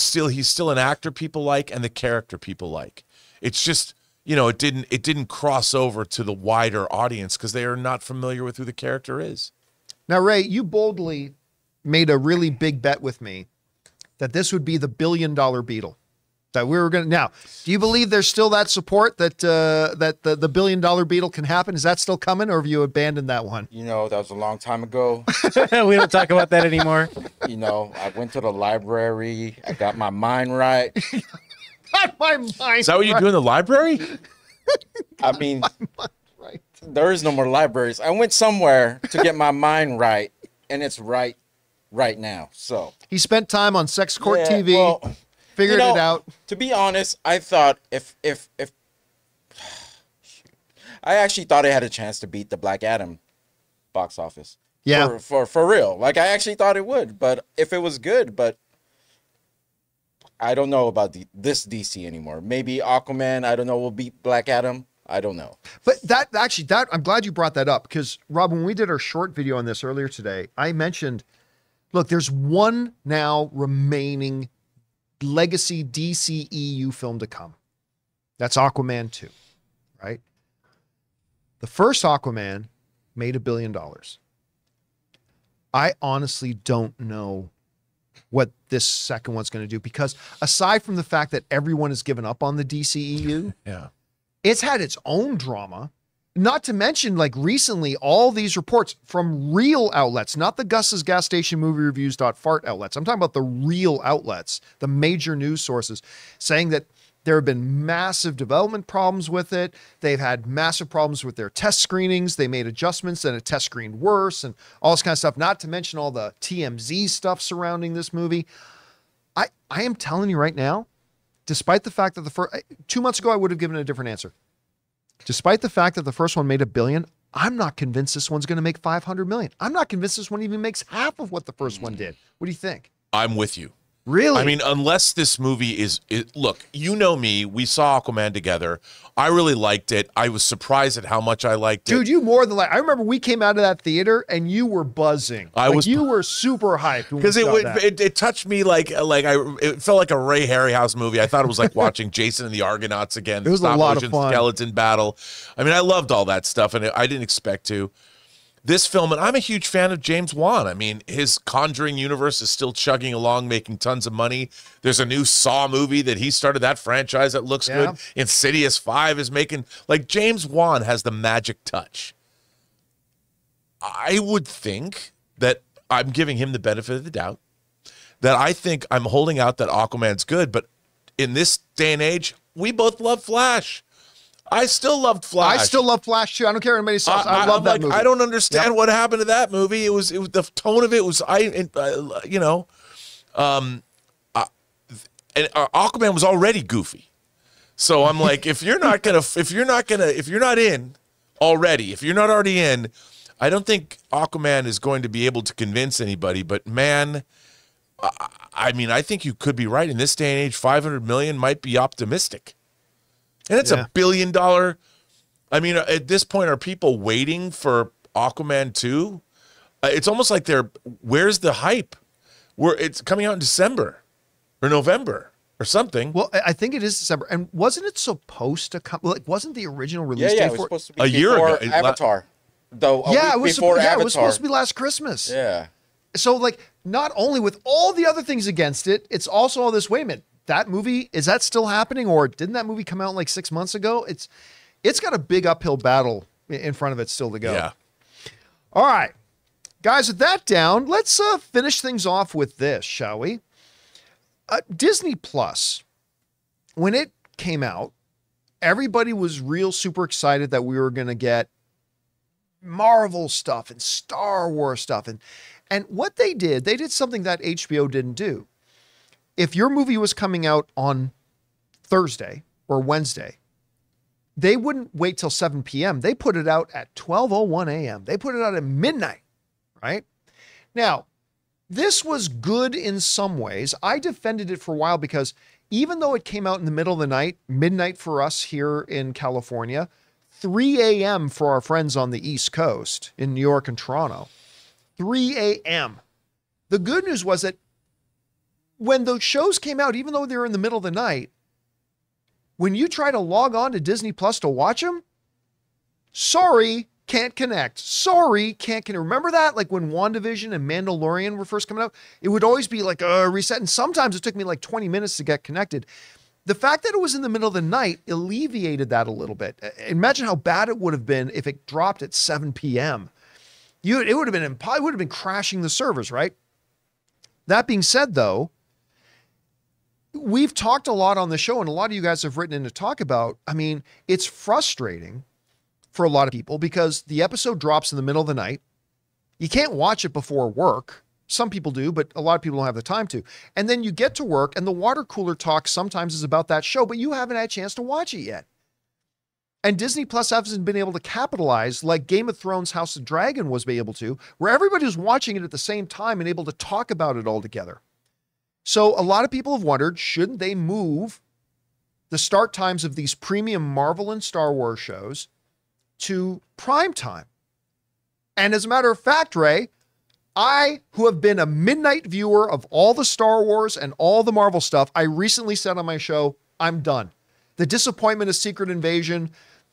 still an actor people like, and the character people like. It's just, you know, it didn't cross over to the wider audience because they are not familiar with who the character is. Now, Ray, you boldly made a really big bet with me that this would be the $1 billion Beetle. That we were going to. Now, do you believe there's still that support that the $1 billion Beetle can happen? Is that still coming, or have you abandoned that one? You know, that was a long time ago. We don't talk about that anymore. You know, I went to the library. I got my mind right. Got my mind. Is that what you do in the library? I mean, right. There is no more libraries. I went somewhere to get my mind right, and it's right now. So he spent time on Sex Court TV. Well, figured it out. To be honest, I thought if I actually thought it had a chance to beat the Black Adam box office. Yeah. For real. Like, I actually thought it would, but if it was good, but I don't know about this DC anymore. Maybe Aquaman, I don't know, will beat Black Adam. I don't know. But that I'm glad you brought that up, because Rob, when we did our short video on this earlier today, I mentioned, look, there's one now remaining legacy DCEU film to come. That's Aquaman 2, right? The first Aquaman made $1 billion. I honestly don't know what this second one's going to do, because aside from the fact that everyone has given up on the DCEU, yeah, it's had its own drama. Not to mention, like, recently, all these reports from real outlets, not the Gus's gas station movie reviews.fart outlets. I'm talking about the real outlets, the major news sources, saying that there have been massive development problems with it. They've had massive problems with their test screenings. They made adjustments and it test screened worse and all this kind of stuff. Not to mention all the TMZ stuff surrounding this movie. I am telling you right now, despite the fact that the first 2 months ago, I would have given a different answer. Despite the fact that the first one made $1 billion, I'm not convinced this one's going to make $500 million. I'm not convinced this one even makes half of what the first one did. What do you think? I'm with you. Really? I mean, unless this movie look, you know me, we saw Aquaman together. I really liked it. I was surprised at how much I liked it. Dude, you more than like. I remember we came out of that theater and you were buzzing. You were super hyped because it touched me it felt like a Ray Harryhouse movie. I thought it was like watching Jason and the Argonauts again. It was a lot of fun. Skeleton battle. I mean, I loved all that stuff, and I didn't expect to. This film, and I'm a huge fan of James Wan. I mean, his Conjuring universe is still chugging along, making tons of money. There's a new Saw movie that he started that franchise that looks good. Insidious 5 is making, like, James Wan has the magic touch. I would think that I'm giving him the benefit of the doubt, that I think I'm holding out that Aquaman's good, but in this day and age, we both love Flash. I still loved Flash. I still love Flash too. I don't care what anybody says. I love that movie. I don't understand what happened to that movie. It was the tone of it was and Aquaman was already goofy. So I'm like, if you're not in already, I don't think Aquaman is going to be able to convince anybody. But man, I mean, I think you could be right. In this day and age, 500 million might be optimistic. And it's $1 billion. I mean, at this point, are people waiting for Aquaman 2? It's almost like where's the hype? It's coming out in December or November or something. Well, I think it is December. And wasn't it supposed to come? Like, wasn't the original release date it was supposed to be a year ago? Avatar. It was supposed to be last Christmas. Yeah. So, like, not only with all the other things against it, it's also all this, wait a minute. That movie, is that still happening, or didn't that movie come out like 6 months ago? It's got a big uphill battle in front of it still to go. Yeah. All right. Guys, with that down, let's finish things off with this, shall we? Disney Plus, when it came out, everybody was real super excited that we were going to get Marvel stuff and Star Wars stuff. And what they did something that HBO didn't do. If your movie was coming out on Thursday or Wednesday, they wouldn't wait till 7 p.m. They put it out at 12:01 a.m. They put it out at midnight, right? Now, this was good in some ways. I defended it for a while because even though it came out in the middle of the night, midnight for us here in California, 3 a.m. for our friends on the East Coast in New York and Toronto, 3 a.m. The good news was that when those shows came out, even though they were in the middle of the night, when you try to log on to Disney Plus to watch them, sorry, can't connect. Sorry, can't connect. Remember that? Like when WandaVision and Mandalorian were first coming out, it would always be like a reset. And sometimes it took me like 20 minutes to get connected. The fact that it was in the middle of the night alleviated that a little bit. Imagine how bad it would have been if it dropped at 7 p.m. It would have been crashing the servers, right? That being said, though, we've talked a lot on the show, and a lot of you guys have written in to talk about, I mean, it's frustrating for a lot of people because the episode drops in the middle of the night. You can't watch it before work. Some people do, but a lot of people don't have the time to. And then you get to work, and the water cooler talk sometimes is about that show, but you haven't had a chance to watch it yet. And Disney Plus hasn't been able to capitalize like Game of Thrones House of Dragon was able to, where everybody was watching it at the same time and able to talk about it all together. So a lot of people have wondered, shouldn't they move the start times of these premium Marvel and Star Wars shows to Primetime? And as a matter of fact, Ray, I, who have been a midnight viewer of all the Star Wars and all the Marvel stuff, I recently said on my show, I'm done. The disappointment of Secret Invasion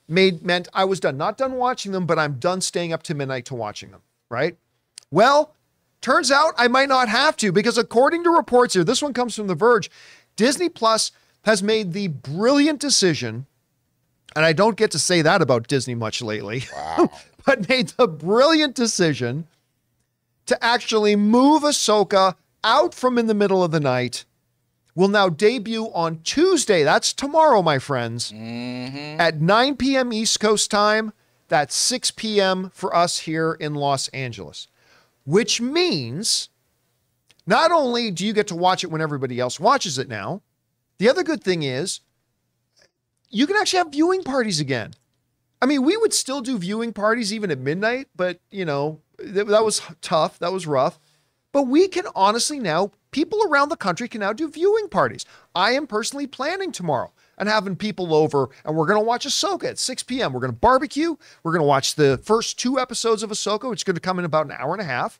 meant I was done. Not done watching them, but I'm done staying up to midnight to watching them, right? Well, turns out I might not have to, because according to reports here, this one comes from The Verge, Disney Plus has made the brilliant decision, and I don't get to say that about Disney much lately, but made the brilliant decision to actually move Ahsoka out from in the middle of the night. Will now debut on Tuesday. That's tomorrow, my friends, at 9 p.m. East Coast time. That's 6 p.m. for us here in Los Angeles. Which means not only do you get to watch it when everybody else watches it now, the other good thing is you can actually have viewing parties again. I mean, we would still do viewing parties even at midnight, but, you know, that was tough. That was rough. But we can honestly now people around the country can now do viewing parties. I am personally planning tomorrow and having people over, and we're going to watch Ahsoka at 6 p.m. We're going to barbecue. We're going to watch the first 2 episodes of Ahsoka, which is going to come in about an hour and a half.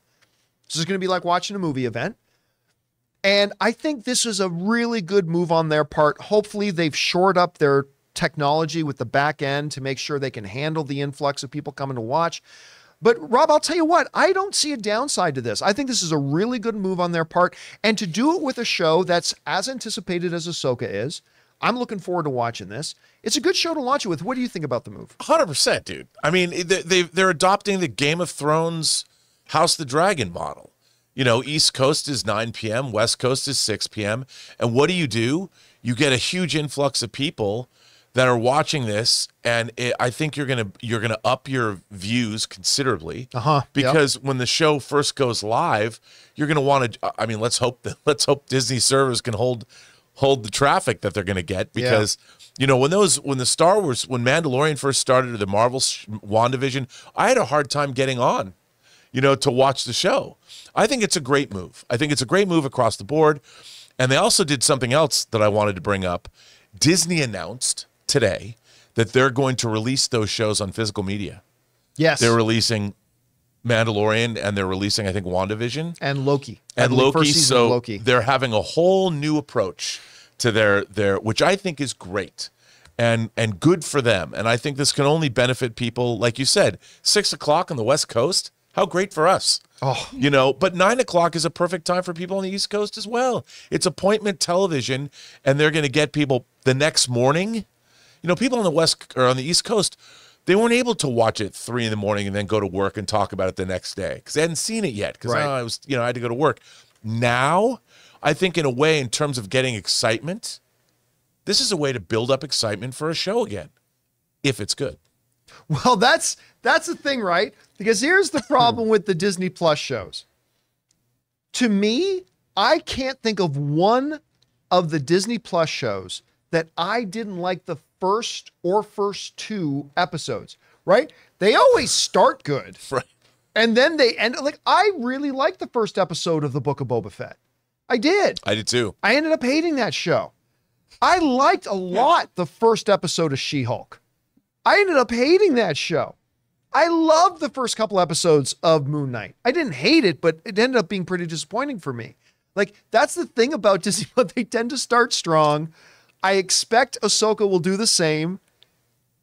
This is going to be like watching a movie event. And I think this is a really good move on their part. Hopefully they've shored up their technology with the back end to make sure they can handle the influx of people coming to watch. But Rob, I'll tell you what, I don't see a downside to this. I think this is a really good move on their part. And to do it with a show that's as anticipated as Ahsoka is, I'm looking forward to watching this. It's a good show to launch it with. What do you think about the move? 100%, dude. I mean, they're adopting the Game of Thrones House of the Dragon model. You know, East Coast is 9 p.m., West Coast is 6 p.m. And what do? You get a huge influx of people that are watching this, and I think you're gonna up your views considerably. Because when the show first goes live, you're gonna want to. I mean, let's hope Disney servers can hold the traffic that they're gonna get, because you know when the Star Wars, when Mandalorian first started, or the Marvel WandaVision, I had a hard time getting on, you know, to watch the show. I think it's a great move. I think it's a great move across the board. And they also did something else that I wanted to bring up. Disney announced today that they're going to release those shows on physical media. Yes. They're releasing Mandalorian, and they're releasing, I think, WandaVision. And Loki. And Loki. First season So of Loki. They're having a whole new approach to their which I think is great and good for them. And I think this can only benefit people, like you said, 6 o'clock on the West Coast. How great for us. Oh, you know, but 9 o'clock is a perfect time for people on the East Coast as well. It's appointment television, and they're going to get people the next morning. You know, people on the West or on the East Coast, they weren't able to watch it 3 in the morning and then go to work and talk about it the next day because they hadn't seen it yet. Because I had to go to work. Now, I think in a way, in terms of getting excitement, this is a way to build up excitement for a show again, if it's good. Well, that's the thing, right? Because here's the problem with the Disney Plus shows. To me, I can't think of one of the Disney Plus shows that I didn't like the first 2 episodes, right? They always start good. Right. And then they end, like, I really liked the first episode of The Book of Boba Fett. I did. I did too. I ended up hating that show. I liked a lot the first episode of She-Hulk. I ended up hating that show. I loved the first couple episodes of Moon Knight. I didn't hate it, but it ended up being pretty disappointing for me. Like, that's the thing about Disney, but they tend to start strong. I expect Ahsoka will do the same.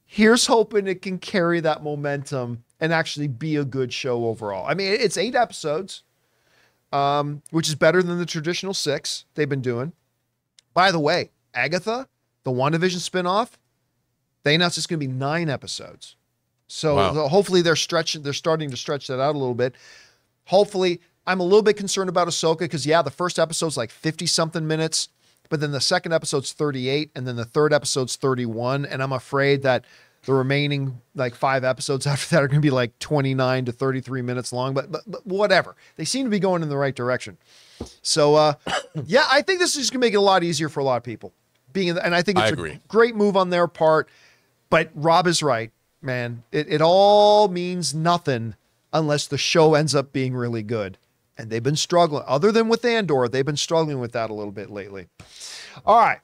Here's hoping it can carry that momentum and actually be a good show overall. I mean, it's 8 episodes, which is better than the traditional 6 they've been doing. By the way, Agatha, the WandaVision spinoff, they announced it's going to be 9 episodes. So hopefully they're starting to stretch that out a little bit. Hopefully, I'm a little bit concerned about Ahsoka because, the first episode's like 50-something minutes, but then the second episode's 38, and then the third episode's 31, and I'm afraid that the remaining like 5 episodes after that are going to be like 29 to 33 minutes long, but whatever. They seem to be going in the right direction. So, I think this is just going to make it a lot easier for a lot of people. And I think it's a great move on their part, but Rob is right. Man, it all means nothing unless the show ends up being really good. And they've been struggling. Other than with Andor, they've been struggling with that a little bit lately. All right.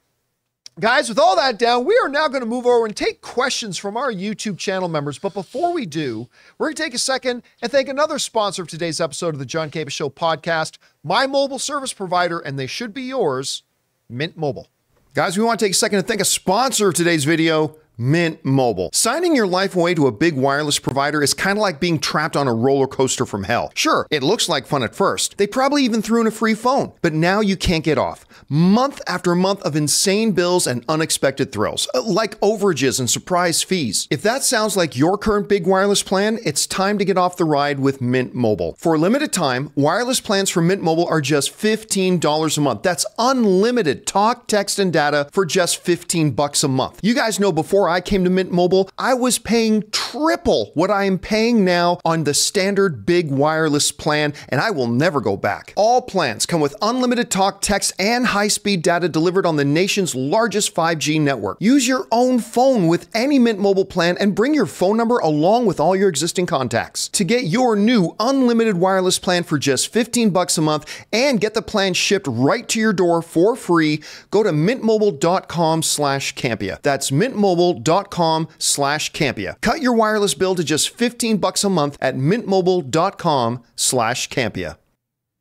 Guys, with all that down, we are now going to move over and take questions from our YouTube channel members. But before we do, we're going to take a second and thank another sponsor of today's episode of the John Campea Show podcast, my mobile service provider, and they should be yours, Mint Mobile. Guys, we want to take a second to thank a sponsor of today's video, Mint Mobile. Signing your life away to a big wireless provider is kind of like being trapped on a roller coaster from hell. Sure, it looks like fun at first. They probably even threw in a free phone, but now you can't get off. Month after month of insane bills and unexpected thrills, like overages and surprise fees. If that sounds like your current big wireless plan, it's time to get off the ride with Mint Mobile. For a limited time, wireless plans from Mint Mobile are just $15 a month. That's unlimited talk, text, and data for just $15 a month. You guys know before before I came to Mint Mobile, I was paying triple what I am paying now on the standard big wireless plan, and I will never go back. All plans come with unlimited talk, text, and high-speed data delivered on the nation's largest 5G network. Use your own phone with any Mint Mobile plan and bring your phone number along with all your existing contacts. To get your new unlimited wireless plan for just $15 a month and get the plan shipped right to your door for free, go to mintmobile.com/Campea. That's mintmobile.com/Campea. Cut your wireless bill to just $15 a month at mintmobile.com/Campea.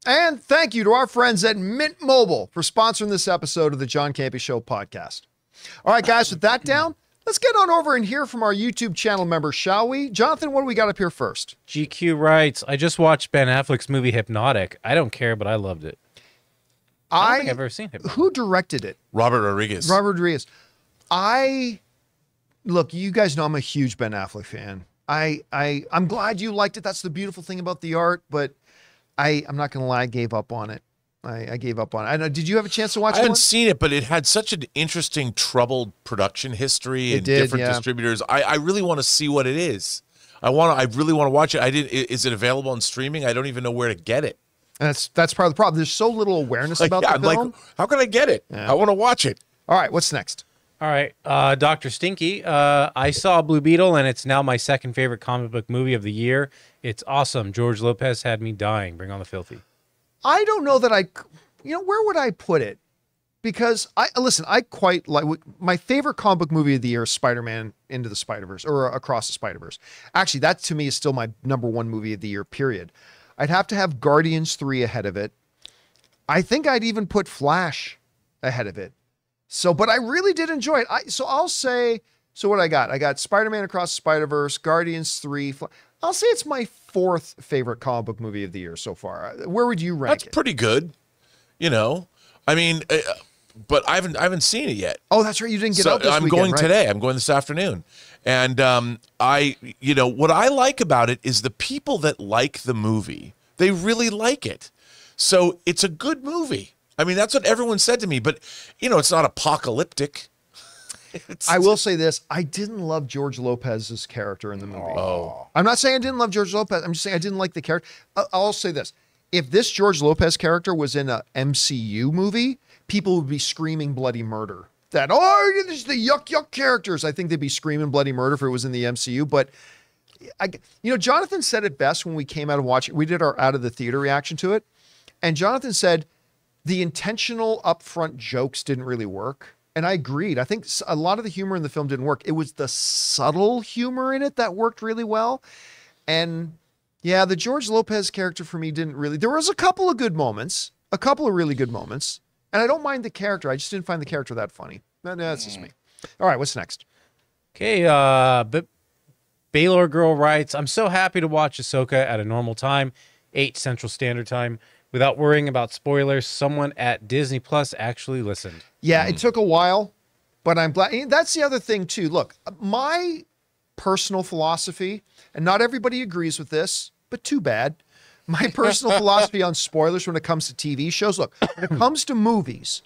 And thank you to our friends at Mint Mobile for sponsoring this episode of the John Campea Show podcast. All right, guys, with that down, let's get on over and hear from our YouTube channel members, shall we? Jonathan, what do we got up here first? GQ writes, I just watched Ben Affleck's movie Hypnotic. I don't care, but I loved it. I don't think I've ever seen Hypnotic. Who directed it? Robert Rodriguez. Look, you guys know I'm a huge Ben Affleck fan. I'm glad you liked it. That's the beautiful thing about the art, but I'm not going to lie, I gave up on it. I gave up on it. I know. Did you have a chance to watch it? I haven't seen it, but it had such an interesting, troubled production history and different distributors. I really want to see what it is. I really want to watch it. Is it available on streaming? I don't even know where to get it. That's part of the problem. There's so little awareness about the film. Like, how can I get it? Yeah. I want to watch it. All right, what's next? All right, Dr. Stinky. I saw Blue Beetle, and it's now my second favorite comic book movie of the year. It's awesome. George Lopez had me dying. Bring on the filthy. I don't know that where would I put it? Because I quite like, my favorite comic book movie of the year is Spider-Man Into the Spider-Verse, or Across the Spider-Verse. Actually, that to me is still my #1 movie of the year, period. I'd have to have Guardians 3 ahead of it. I think I'd even put Flash ahead of it. So, but I really did enjoy it. I'll say, what I got Spider-Man Across the Spider-Verse, Guardians 3, I'll say it's my 4th favorite comic book movie of the year so far. Where would you rank it? That's pretty good. I mean, but I haven't seen it yet. Oh, that's right. You didn't get out this weekend, I'm going right? today. I'm going this afternoon. And what I like about it is the people that like the movie, they really like it. So it's a good movie. I mean, that's what everyone said to me, but it's not apocalyptic. I will say this. I didn't love George Lopez's character in the movie. Oh. I'm not saying I didn't love George Lopez. I'm just saying I didn't like the character. I'll say this. If this George Lopez character was in a MCU movie, people would be screaming bloody murder. This is the yuck characters. I think they'd be screaming bloody murder if it was in the MCU. But, Jonathan said it best when we came out and watched it. We did our out of the theater reaction to it. And Jonathan said the intentional upfront jokes didn't really work. And I agreed. I think a lot of the humor in the film didn't work. It was the subtle humor in it that worked really well. And yeah, the George Lopez character for me didn't really, there was a couple of really good moments. And I don't mind the character. I just didn't find the character that funny. That's just me. All right, what's next? Okay, Baylor Girl writes, I'm so happy to watch Ahsoka at a normal time, 8 Central Standard Time, without worrying about spoilers. Someone at Disney Plus actually listened. Yeah, it took a while, but I'm glad. That's the other thing, too. Look, my personal philosophy, and not everybody agrees with this, but too bad. My personal philosophy on spoilers when it comes to TV shows, look, when it comes to movies,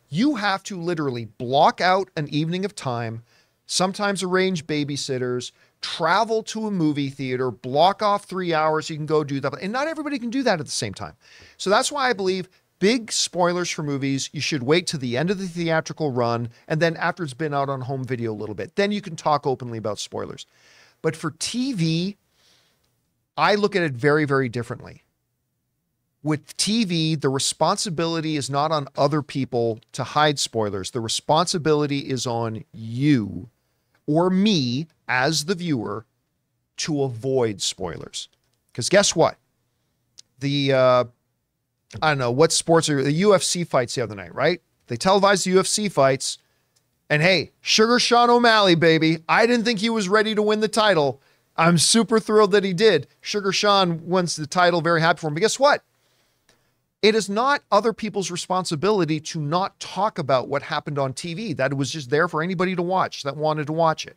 you have to literally block out an evening of time, sometimes arrange babysitters, travel to a movie theater, block off 3 hours, you can go do that. And not everybody can do that at the same time. So that's why I believe big spoilers for movies, you should wait to the end of the theatrical run, and then after it's been out on home video a little bit, then you can talk openly about spoilers. But for TV, I look at it very, very differently. With TV, the responsibility is not on other people to hide spoilers. The responsibility is on you or me as the viewer to avoid spoilers. Because guess what? I don't know, what sports are the UFC fights the other night, right? They televised the UFC fights. And hey, Sugar Sean O'Malley, baby. I didn't think he was ready to win the title. I'm super thrilled that he did. Sugar Sean wins the title, very happy for him. But guess what? It is not other people's responsibility to not talk about what happened on TV. That was just there for anybody to watch that wanted to watch it.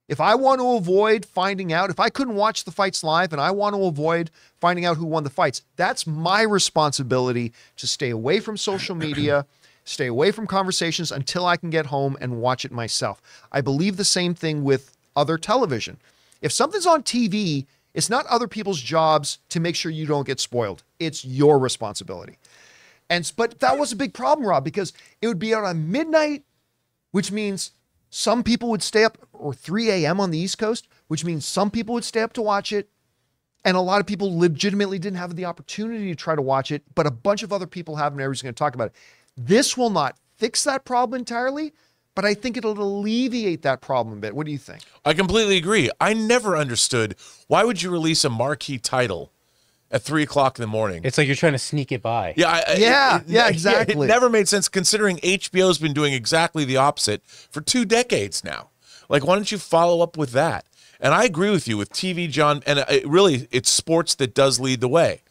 If I want to avoid finding out, if I couldn't watch the fights live and I want to avoid finding out who won the fights, that's my responsibility to stay away from social media, stay away from conversations until I can get home and watch it myself. I believe the same thing with other television. If something's on TV, it's not other people's jobs to make sure you don't get spoiled. It's your responsibility. But that was a big problem, Rob, because it would be out on midnight, which means some people would stay up, or 3 a.m. on the East Coast, which means some people would stay up to watch it. And a lot of people legitimately didn't have the opportunity to try to watch it, but a bunch of other people have, and everybody's going to talk about it. This will not fix that problem entirely, but I think it'll alleviate that problem a bit. What do you think? I completely agree. I never understood, why would you release a marquee title at 3 o'clock in the morning? It's like you're trying to sneak it by. Yeah, exactly. It never made sense, considering HBO's been doing exactly the opposite for 2 decades now. Like, why don't you follow up with that? And I agree with you with TV, John, and it's sports that does lead the way.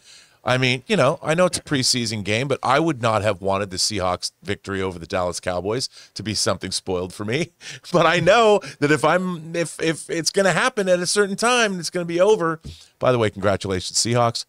I mean, you know, I know it's a preseason game, but I would not have wanted the Seahawks victory over the Dallas Cowboys to be something spoiled for me. But I know that if it's going to happen at a certain time and it's going to be over. By the way, congratulations, Seahawks.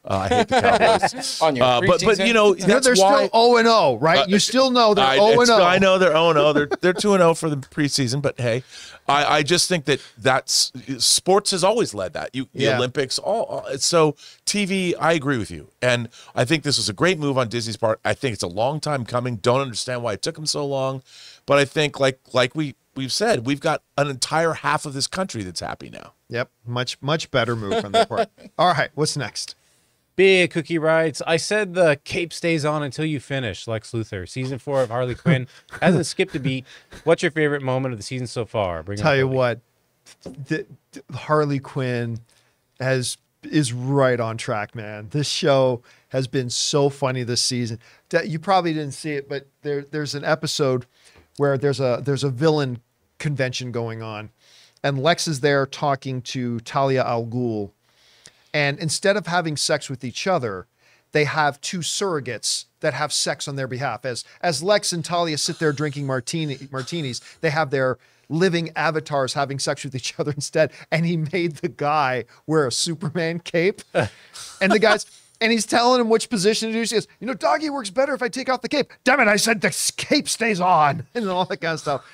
I hate the Cowboys. On your but you know, that's they're why, still 0-0, right? You still know they're 0-0. I know they're 0-0. They're 2-0 for the preseason, but hey, I just think that's sports has always led that. The Olympics, so TV. I agree with you, and I think this was a great move on Disney's part. I think it's a long time coming. Don't understand why it took them so long, but I think like we've said, we've got an entire half of this country that's happy now. Yep, much better move on their part. All right, what's next? Big Cookie writes, I said the cape stays on until you finish, Lex Luthor. Season 4 of Harley Quinn hasn't skipped a beat. What's your favorite moment of the season so far? Tell you what, the Harley Quinn is right on track, man. This show has been so funny this season. You probably didn't see it, but there's an episode where there's a villain convention going on, and Lex is there talking to Talia al Ghul. And instead of having sex with each other, they have 2 surrogates that have sex on their behalf. As Lex and Talia sit there drinking martinis, they have their living avatars having sex with each other instead. And he made the guy wear a Superman cape. And he's telling him which position to do. He says, you know, doggy works better if I take off the cape. Damn it, I said the cape stays on. And all that kind of stuff.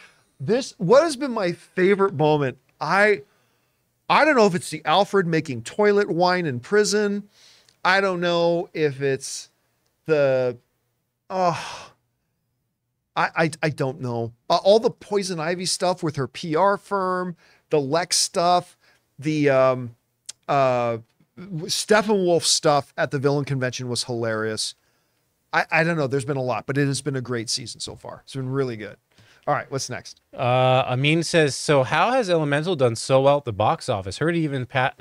What has been my favorite moment? I don't know if it's the Alfred making toilet wine in prison. I don't know if it's I don't know. All the Poison Ivy stuff with her PR firm, the Lex stuff, the Steppenwolf stuff at the villain convention was hilarious. I don't know. There's been a lot, but it has been a great season so far. It's been really good. All right, what's next? Amin says, so how has Elemental done so well at the box office? Heard even pass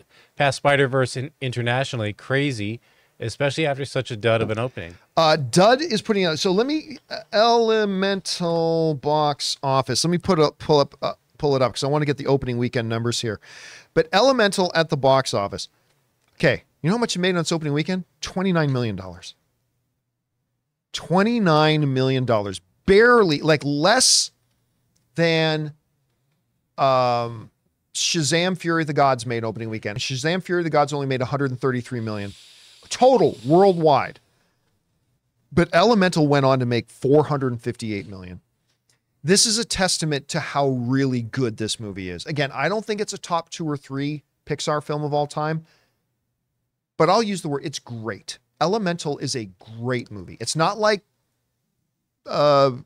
Spider-Verse internationally. Crazy, especially after such a dud of an opening. Dud is putting out. So let me Elemental box office. Let me pull it up because I want to get the opening weekend numbers here. But Elemental at the box office. Okay, you know how much it made on its opening weekend? $29 million. $29 million. Barely, like less than Shazam Fury of the Gods made opening weekend. Shazam Fury of the Gods only made 133 million total worldwide. But Elemental went on to make 458 million. This is a testament to how really good this movie is. Again, I don't think it's a top 2 or 3 Pixar film of all time, but I'll use the word, it's great. Elemental is a great movie. It's not like I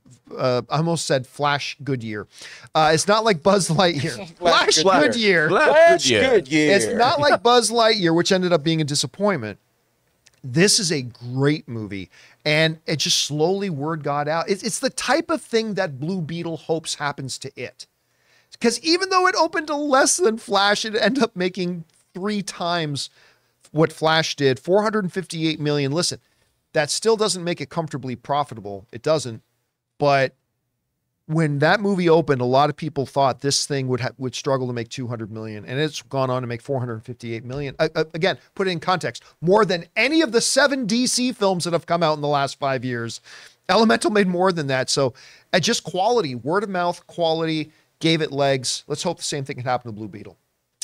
almost said Flash Goodyear. It's not like Buzz Lightyear. Flash Goodyear. It's not like Buzz Lightyear, which ended up being a disappointment. This is a great movie, and it just slowly word got out. It's the type of thing that Blue Beetle hopes happens to it. Because even though it opened to less than Flash, it ended up making 3 times what Flash did, 458 million. Listen, that still doesn't make it comfortably profitable. It doesn't. But when that movie opened, a lot of people thought this thing would struggle to make 200 million, and it's gone on to make 458 million. Again, put it in context, more than any of the 7 DC films that have come out in the last 5 years. Elemental made more than that. So just quality, word of mouth quality gave it legs. Let's hope the same thing can happen to Blue Beetle.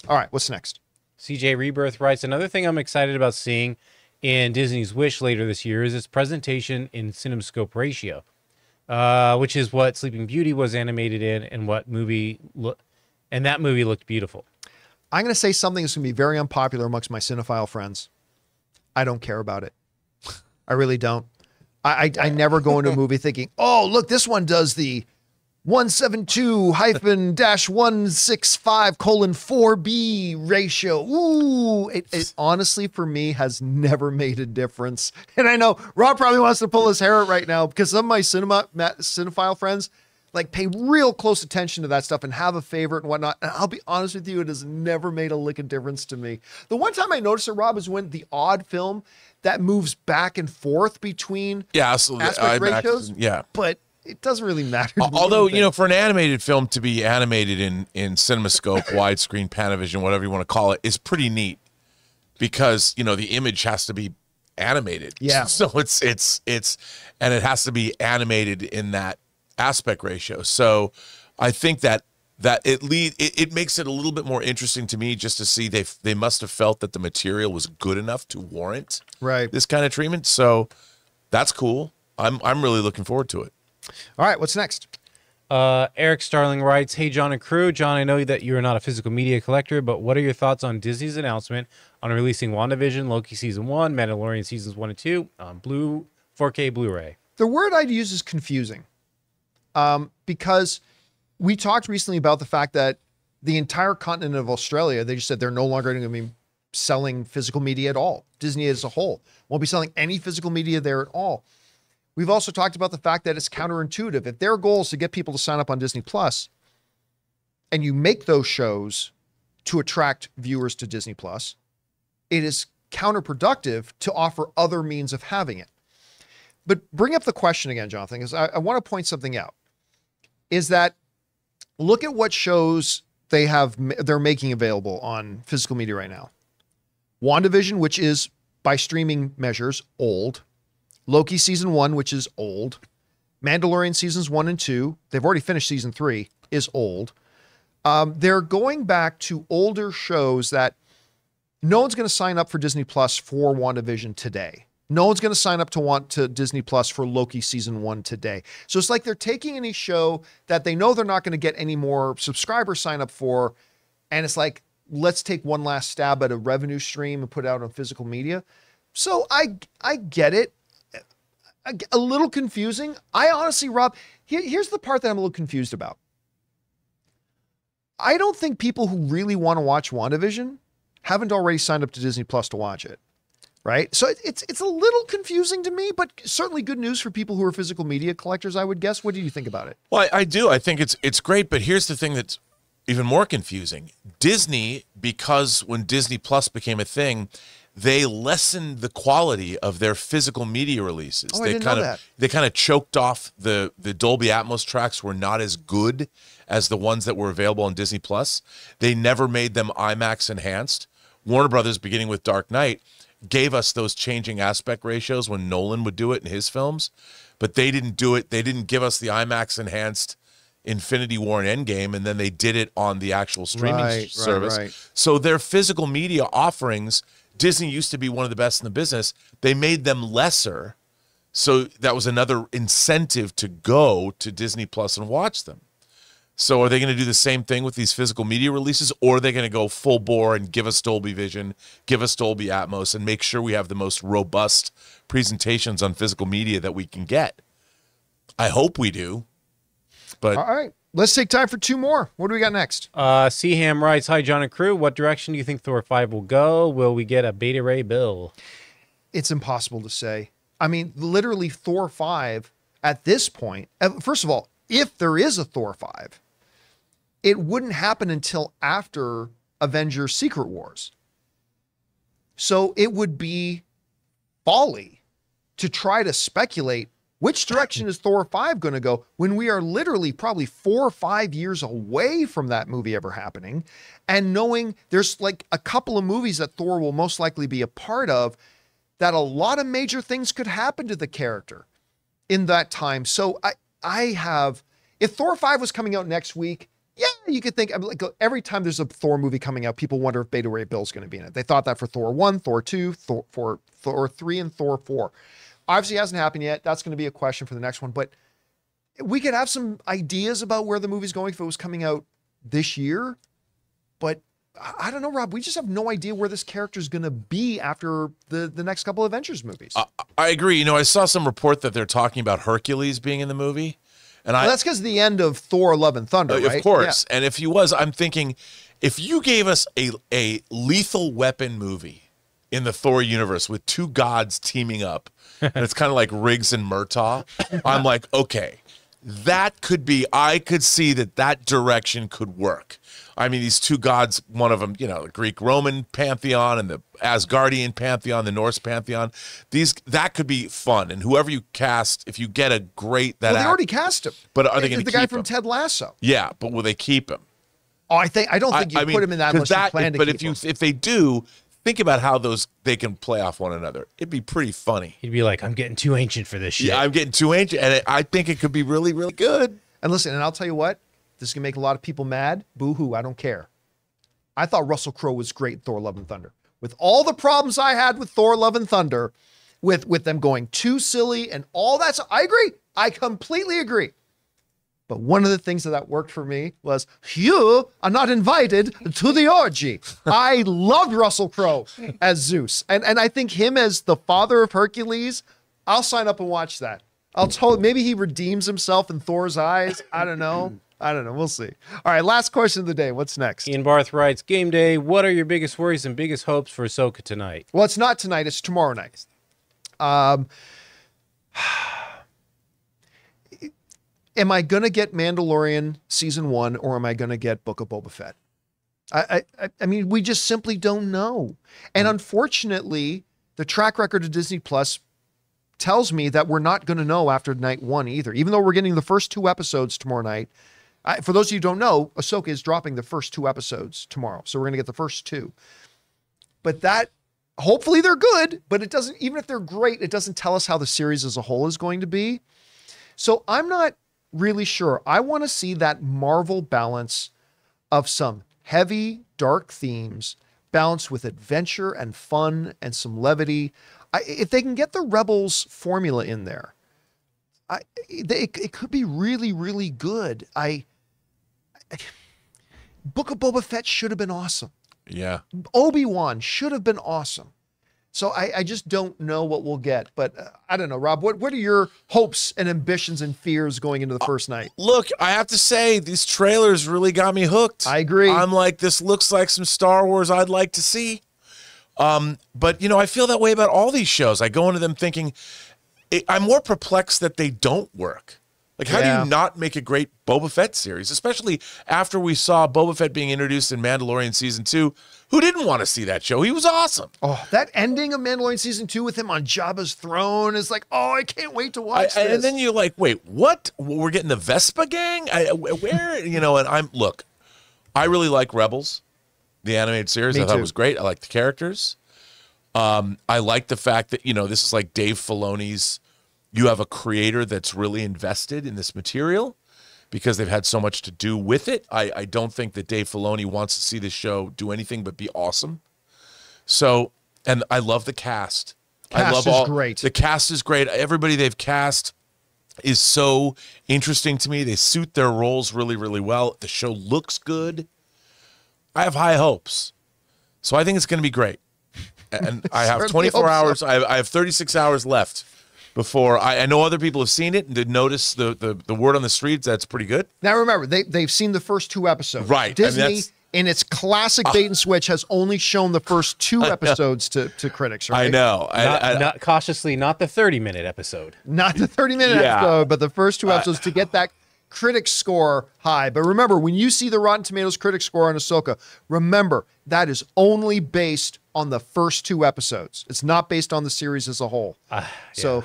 All right, what's next? CJ Rebirth writes, another thing I'm excited about seeing in Disney's Wish later this year is its presentation in CinemaScope ratio. which is what Sleeping Beauty was animated in, and and that movie looked beautiful. I'm going to say something that's going to be very unpopular amongst my cinephile friends. I don't care about it. I really don't. I never go into a movie thinking, oh, look, this one does the 172-165:4B ratio. Ooh, it honestly, for me, has never made a difference. And I know Rob probably wants to pull his hair out right now because some of my cinephile friends like pay real close attention to that stuff and have a favorite and whatnot. And I'll be honest with you, it has never made a lick of difference to me. The one time I noticed it, Rob, is when the odd film that moves back and forth between aspect ratios. Yeah. But it doesn't really matter. To me, Although, you know, for an animated film to be animated in CinemaScope, widescreen, Panavision, whatever you want to call it, is pretty neat because, you know, the image has to be animated. Yeah. So it's and it has to be animated in that aspect ratio. So I think that it makes it a little bit more interesting to me just to see they must have felt that the material was good enough to warrant this kind of treatment. So that's cool. I'm really looking forward to it. All right, what's next? Eric Starling writes, "Hey, John and crew. John, I know that you are not a physical media collector, but what are your thoughts on Disney's announcement on releasing WandaVision, Loki Season 1, Mandalorian Seasons 1 and 2 on 4K Blu-ray? The word I'd use is confusing because we talked recently about the fact that the entire continent of Australia, they just said they're no longer going to be selling physical media at all. Disney as a whole won't be selling any physical media there at all. We've also talked about the fact that it's counterintuitive. If their goal is to get people to sign up on Disney Plus, and you make those shows to attract viewers to Disney Plus, it is counterproductive to offer other means of having it. But bring up the question again, Jonathan, because I want to point something out. Is that look at what shows they're making available on physical media right now. WandaVision, which is by streaming measures old. Loki Season 1, which is old. Mandalorian Seasons 1 and 2, they've already finished Season 3, is old. They're going back to older shows that no one's going to sign up for Disney Plus for WandaVision today. No one's going to sign up to Disney Plus for Loki Season 1 today. So it's like they're taking any show that they know they're not going to get any more subscribers sign up for, and it's like, let's take one last stab at a revenue stream and put it out on physical media. So I get it. A little confusing. I honestly, Rob, here's the part that I'm a little confused about. I don't think people who really want to watch WandaVision haven't already signed up to Disney Plus to watch it, right? So it's a little confusing to me, but certainly good news for people who are physical media collectors, I would guess. What do you think about it? Well, I do. I think it's great, but here's the thing that's even more confusing. Disney, because when Disney Plus became a thing, they lessened the quality of their physical media releases. Oh, I didn't know that. They kind of choked off the Dolby Atmos tracks were not as good as the ones that were available on Disney Plus. They never made them IMAX enhanced. Warner Brothers, beginning with Dark Knight, gave us those changing aspect ratios when Nolan would do it in his films, but they didn't do it. They didn't give us the IMAX enhanced Infinity War and Endgame, and then they did it on the actual streaming service. Right. So their physical media offerings, Disney used to be one of the best in the business. They made them lesser. So that was another incentive to go to Disney Plus and watch them. So are they going to do the same thing with these physical media releases, or are they going to go full bore and give us Dolby Vision, give us Dolby Atmos, and make sure we have the most robust presentations on physical media that we can get? I hope we do. But all right, let's take time for two more. What do we got next? Seaham writes, "Hi, John and crew. What direction do you think Thor 5 will go? Will we get a Beta Ray Bill?" It's impossible to say. I mean, literally Thor 5 at this point, first of all, if there is a Thor 5, it wouldn't happen until after Avengers Secret Wars. So it would be folly to try to speculate which direction is Thor 5 going to go when we are literally probably 4 or 5 years away from that movie ever happening, and knowing there's like a couple of movies that Thor will most likely be a part of, that a lot of major things could happen to the character in that time. So if Thor 5 was coming out next week, yeah, you could think, like, every time there's a Thor movie coming out, people wonder if Beta Ray Bill's going to be in it. They thought that for Thor 1, Thor 2, Thor 3, and Thor 4. Obviously, it hasn't happened yet. That's going to be a question for the next one. But we could have some ideas about where the movie's going if it was coming out this year, but I don't know, Rob. We just have no idea where this character is going to be after the next couple of Avengers movies. I agree. You know, I saw some report that they're talking about Hercules being in the movie. And that's because the end of Thor: Love and Thunder, right? Of course. Yeah. And if he was, I'm thinking, if you gave us a Lethal Weapon movie in the Thor universe with two gods teaming up, and it's kind of like Riggs and Murtaugh, I'm like, okay, that could be, I could see that direction could work. I mean, these two gods, one of them, you know, the Greek-Roman pantheon and the Asgardian pantheon, the Norse pantheon, that could be fun. And whoever you cast, if you get a great... They already cast him. But are they going to keep the guy from Ted Lasso. Yeah, but will they keep him? Oh, I don't think you put him in that unless you plan to keep him. But if they do, think about how they can play off one another. It'd be pretty funny. He'd be like, I'm getting too ancient for this shit. Yeah, I'm getting too ancient, and I think it could be really, really good. And listen, and I'll tell you what, this is going to make a lot of people mad. Boo-hoo, I don't care. I thought Russell Crowe was great in Thor: Love and Thunder. With all the problems I had with Thor: Love and Thunder, with them going too silly and all that stuff, I agree. I completely agree. But one of the things that worked for me was, you are not invited to the orgy. I loved Russell Crowe as Zeus. And I think him as the father of Hercules, I'll sign up and watch that. Maybe he redeems himself in Thor's eyes. I don't know. We'll see. All right, last question of the day. What's next? Ian Barth writes, game day, what are your biggest worries and biggest hopes for Ahsoka tonight? Well, it's not tonight. It's tomorrow night. Am I going to get Mandalorian season 1 or am I going to get Book of Boba Fett? I mean, we just simply don't know. And unfortunately, the track record of Disney Plus tells me that we're not going to know after night 1 either, even though we're getting the first 2 episodes tomorrow night. For those of you who don't know, Ahsoka is dropping the first 2 episodes tomorrow. So we're going to get the first 2. But hopefully they're good, but it doesn't, even if they're great, it doesn't tell us how the series as a whole is going to be. So I'm not really sure. I want to see that Marvel balance of some heavy, dark themes balanced with adventure and fun and some levity. If they can get the Rebels formula in there, it could be really, really good. Book of Boba Fett should have been awesome. Yeah. Obi-Wan should have been awesome. So I just don't know what we'll get. But I don't know, Rob, what are your hopes and ambitions and fears going into the first night? Look, I have to say, these trailers really got me hooked. I agree. I'm like, this looks like some Star Wars I'd like to see. But, you know, I feel that way about all these shows. I go into them thinking, I'm more perplexed that they don't work. Like, how do you not make a great Boba Fett series, especially after we saw Boba Fett being introduced in Mandalorian Season 2? Who didn't want to see that show? He was awesome. Oh, that ending of Mandalorian Season 2 with him on Jabba's throne is like, oh, I can't wait to watch this. And then you're like, wait, what? We're getting the Vespa gang? Where? You know, and look, I really like Rebels, the animated series. I thought it was great. I like the characters. I like the fact that, you know, this is like Dave Filoni's, you have a creator that's really invested in this material because they've had so much to do with it. I don't think that Dave Filoni wants to see this show do anything but be awesome. So, and I love the cast. Great. The cast is great. Everybody they've cast is so interesting to me. They suit their roles really, really well. The show looks good. I have high hopes. So I think it's going to be great. And I have 24 hours. I have 36 hours left before I know other people have seen it and did notice the word on the streets. That's pretty good. Now, remember, they've seen the first 2 episodes. Right. Disney, in its classic bait and switch, has only shown the first 2 episodes to critics, right? I know. Not cautiously, not the 30-minute episode. Not the 30-minute episode, but the first 2 episodes to get that critic score high. But remember, when you see the Rotten Tomatoes critic score on Ahsoka, remember, that is only based on the first 2 episodes. It's not based on the series as a whole. So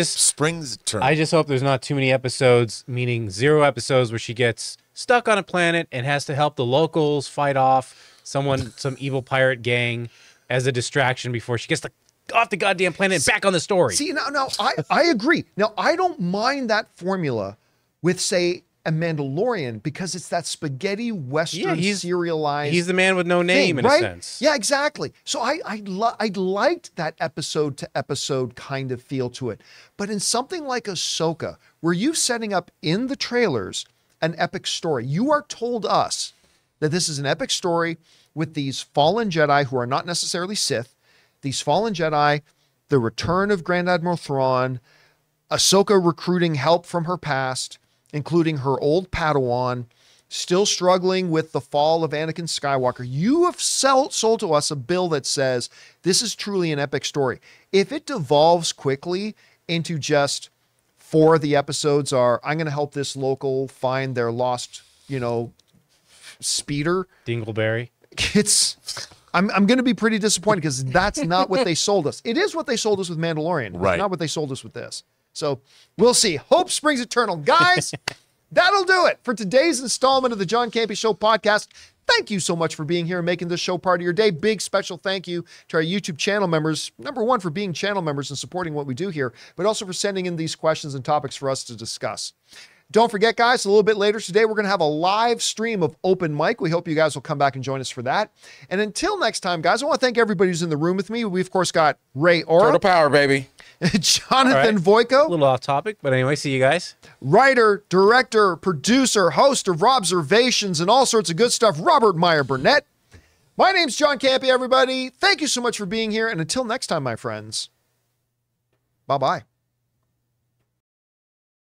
springs eternal. I just hope there's not too many episodes, meaning 0 episodes where she gets stuck on a planet and has to help the locals fight off some evil pirate gang as a distraction before she gets off the goddamn planet and back on the story. See, now I agree. Now, I don't mind that formula with, say, and Mandalorian because it's that spaghetti Western serialized. He's the man with no name thing, in right? a sense. Yeah, exactly. So I liked that episode to episode kind of feel to it. But in something like Ahsoka, where you setting up in the trailers an epic story, you are told us that this is an epic story with these fallen Jedi who are not necessarily Sith, these fallen Jedi, the return of Grand Admiral Thrawn, Ahsoka recruiting help from her past, including her old Padawan, still struggling with the fall of Anakin Skywalker. You have sold to us a bill that says this is truly an epic story. If it devolves quickly into just 4 of the episodes are, I'm going to help this local find their lost, speeder. Dingleberry. I'm going to be pretty disappointed because that's not what they sold us. It is what they sold us with Mandalorian. Right. It's not what they sold us with this. So we'll see. Hope springs eternal. Guys, that'll do it for today's installment of the John Campea Show podcast. Thank you so much for being here and making this show part of your day. Big special thank you to our YouTube channel members. Number one, for being channel members and supporting what we do here, but also for sending in these questions and topics for us to discuss. Don't forget, guys, a little bit later today, we're going to have a live stream of Open Mic. We hope you guys will come back and join us for that. And until next time, guys, I want to thank everybody who's in the room with me. We, of course, got Ray Ora. Total power, baby. Jonathan Voico. A little off topic, but anyway, see you guys. Writer, director, producer, host of Robservations and all sorts of good stuff, Robert Meyer Burnett. My name's John Campea, everybody. Thank you so much for being here. And until next time, my friends, bye-bye.